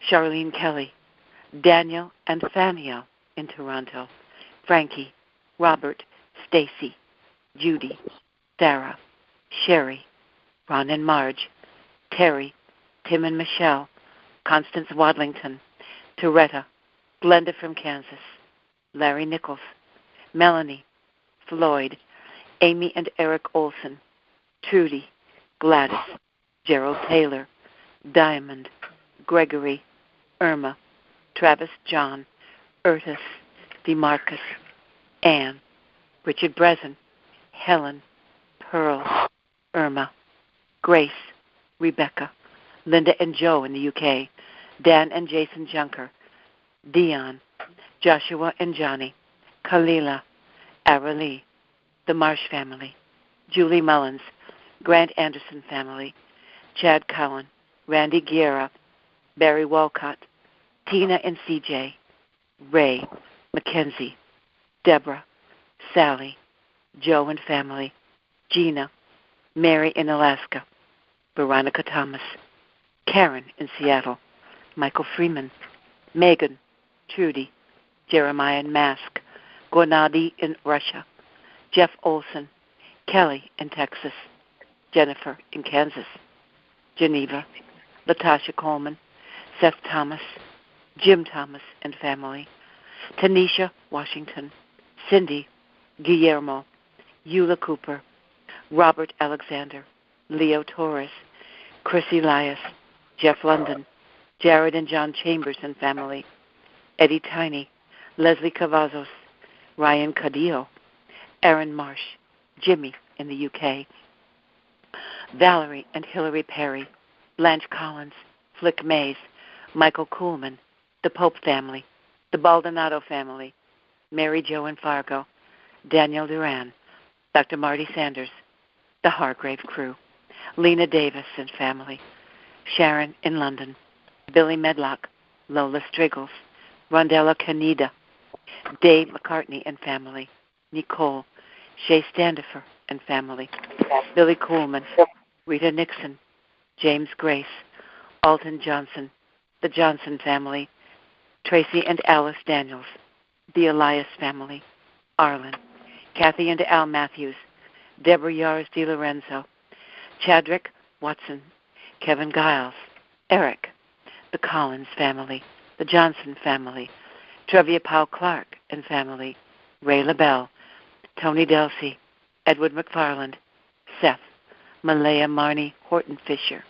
Charlene Kelly, Daniel and Faniel in Toronto, Frankie, Robert, Stacy, Judy, Sarah, Sherry, Ron and Marge, Terry, Tim and Michelle, Constance Wadlington, Toretta, Glenda from Kansas, Larry Nichols, Melanie, Floyd, Amy and Eric Olson, Trudy, Gladys, Gerald Taylor, Diamond, Gregory, Irma, Travis John, Ertis, DeMarcus, Anne, Richard Brezen, Helen, Pearl, Irma, Grace, Rebecca, Linda and Joe in the UK, Dan and Jason Junker, Dion, Joshua and Johnny, Kalila, Aralee, the Marsh family, Julie Mullins, Grant Anderson family, Chad Cowan, Randy Guerra, Barry Walcott, Tina and CJ, Ray, Mackenzie, Deborah, Sally, Joe and family, Gina, Mary in Alaska, Veronica Thomas, Karen in Seattle, Michael Freeman, Megan, Trudy, Jeremiah in Mask, Gennady in Russia, Jeff Olson, Kelly in Texas, Jennifer in Kansas, Geneva, Latasha Coleman, Seth Thomas, Jim Thomas and family, Tanisha Washington, Cindy, Guillermo, Eula Cooper, Robert Alexander, Leo Torres, Chris Elias, Jeff London, Jared and John Chambers and family, Eddie Tiny, Leslie Cavazos, Ryan Cadillo, Aaron Marsh, Jimmy in the UK, Valerie and Hillary Perry, Blanche Collins, Flick Mays, Michael Kuhlman, the Pope family, the Baldonado family, Mary Jo in Fargo, Daniel Duran, Dr. Marty Sanders, the Hargrave crew, Lena Davis and family, Sharon in London, Billy Medlock, Lola Striggles, Rondella Canida, Dave McCartney and family, Nicole, Shay Standifer and family, Billy Coolman, Rita Nixon, James Grace, Alton Johnson, the Johnson family, Tracy and Alice Daniels, the Elias family, Arlen, Kathy and Al Matthews, Deborah Yars DiLorenzo, Chadrick Watson, Kevin Giles, Eric, the Collins family, the Johnson family, Trevia Powell Clark and family, Ray LaBelle, Tony Delsey, Edward McFarland, Seth, Malaya Marnie Horton Fisher,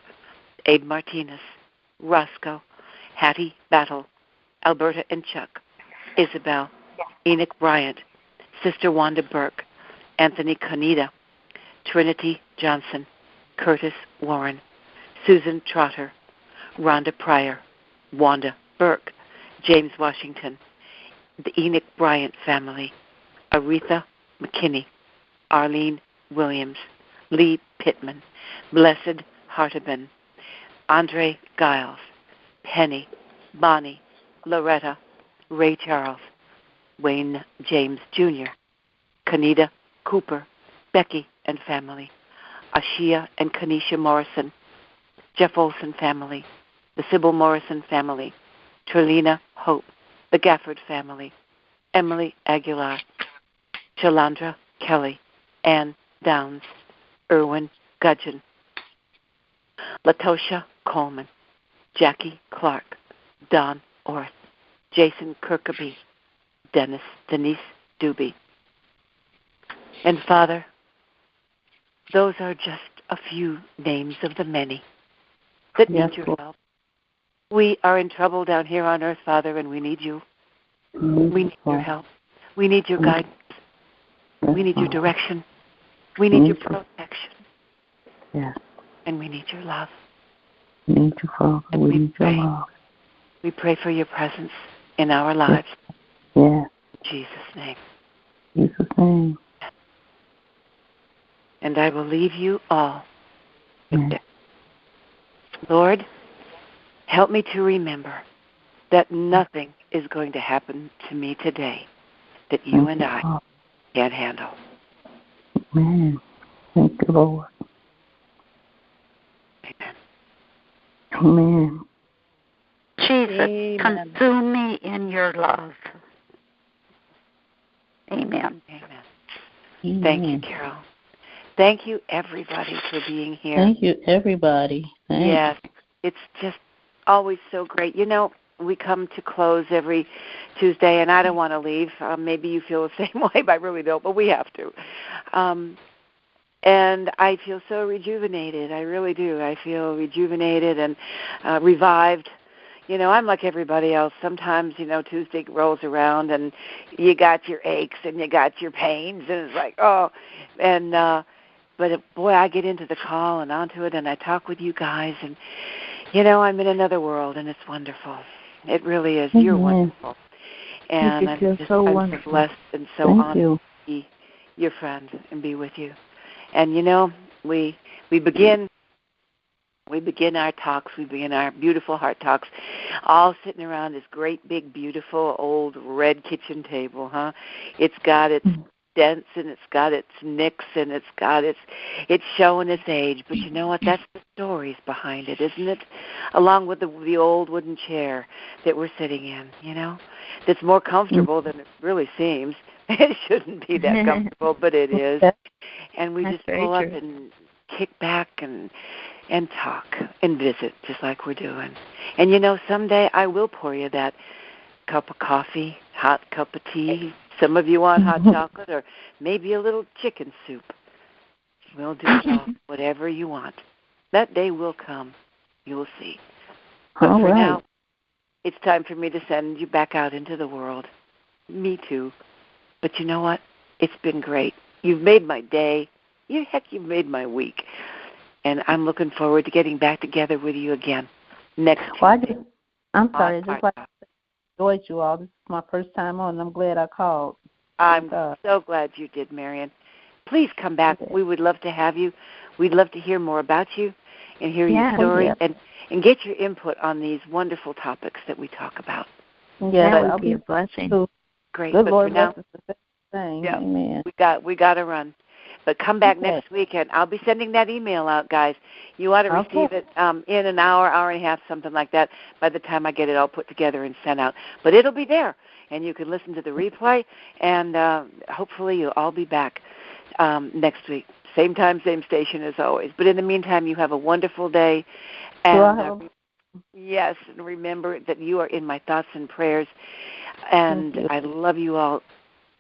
Abe Martinez, Roscoe, Hattie Battle, Alberta and Chuck, Isabel, Enoch Bryant, Sister Wanda Burke, Anthony Canida, Trinity Johnson, Curtis Warren, Susan Trotter, Rhonda Pryor, Wanda Burke, James Washington, the Enoch Bryant family, Aretha McKinney, Arlene Williams, Lee Pittman, Blessed Harteben, Andre Giles, Penny, Bonnie, Loretta, Ray Charles, Wayne James Jr., Kanita Cooper, Becky and family, Ashia and Kanisha Morrison, Jeff Olson family, the Sybil Morrison family, Trelina Hope, the Gafford family, Emily Aguilar, Shalandra Kelly, Ann Downs, Irwin Gudgeon, Latosha Coleman, Jackie Clark, Don Orth, Jason Kirkaby, Denise Doobie. And Father, those are just a few names of the many that need your help. We are in trouble down here on earth, Father, and we need you. We need your help. We need your guidance. We need your direction. We need your protection. Yeah. And we need your love. We need you, Father. And we need your love. We pray for your presence in our lives. Yeah. In Jesus' name. In Jesus' name. And I will leave you all. Yeah. Lord, help me to remember that nothing is going to happen to me today that you and I can't handle. Amen. Thank you, Lord. Amen. Amen. Jesus, Amen. consume me in your love. Amen. Amen. Thank you, Carol. Thank you, everybody, for being here. Thank you, everybody. Yes, it's just always so great. You know, we come to close every Tuesday, and I don't want to leave. Maybe you feel the same way, but I really don't, but we have to. And I feel so rejuvenated. I really do. I feel rejuvenated and revived. You know, I'm like everybody else. Sometimes, you know, Tuesday rolls around, and you got your aches and you got your pains, and it's like, oh, and but boy, I get into the call and onto it, and I talk with you guys, and you know, I'm in another world, and it's wonderful. It really is. You're wonderful, and I'm just so I'm blessed and so honored to be your friend and be with you. And you know, we begin our talks, we begin our beautiful heart talks, all sitting around this great, big, beautiful, old red kitchen table, huh? It's got its dents and it's got its nicks and it's showing its age. But you know what? That's the stories behind it, isn't it? Along with the old wooden chair that we're sitting in, you know, that's more comfortable than it really seems. It shouldn't be that comfortable, but it is. And we just pull up and kick back and and talk and visit just like we're doing. And, someday I will pour you that cup of coffee, hot cup of tea. Some of you want hot chocolate or maybe a little chicken soup. We'll do it all, whatever you want. That day will come. You will see. But all for right. now, it's time for me to send you back out into the world. Me too. But you know what? It's been great. You've made my day. You've made my week. And I'm looking forward to getting back together with you again next Tuesday. I'm sorry. I just like to enjoyed you all. This is my first time on, and I'm glad I called. I'm so glad you did, Marion. Please come back. We would love to have you. We'd love to hear more about you and hear your story and get your input on these wonderful topics that we talk about. Yeah, that would be a blessing. Great. Good but Lord, for now, yeah. Amen. We got to run. But come back next week, and I'll be sending that email out, guys. You ought to receive it in an hour and a half, something like that. By the time I get it all put together and sent out. But it'll be there, and you can listen to the replay, and hopefully you'll all be back next week. Same time, same station as always. But in the meantime, you have a wonderful day. And yes, and remember that you are in my thoughts and prayers. And I love you all,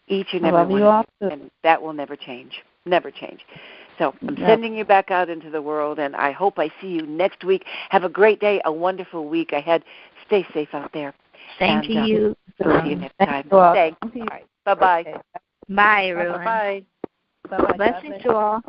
each and every one of you. And that will never change. Never change. So I'm sending you back out into the world, and I hope I see you next week. Have a great day, a wonderful week ahead. Stay safe out there. Same to you. See you next time. Thanks. All right. Bye-bye. Bye, everyone. Bye-bye. Blessings to all.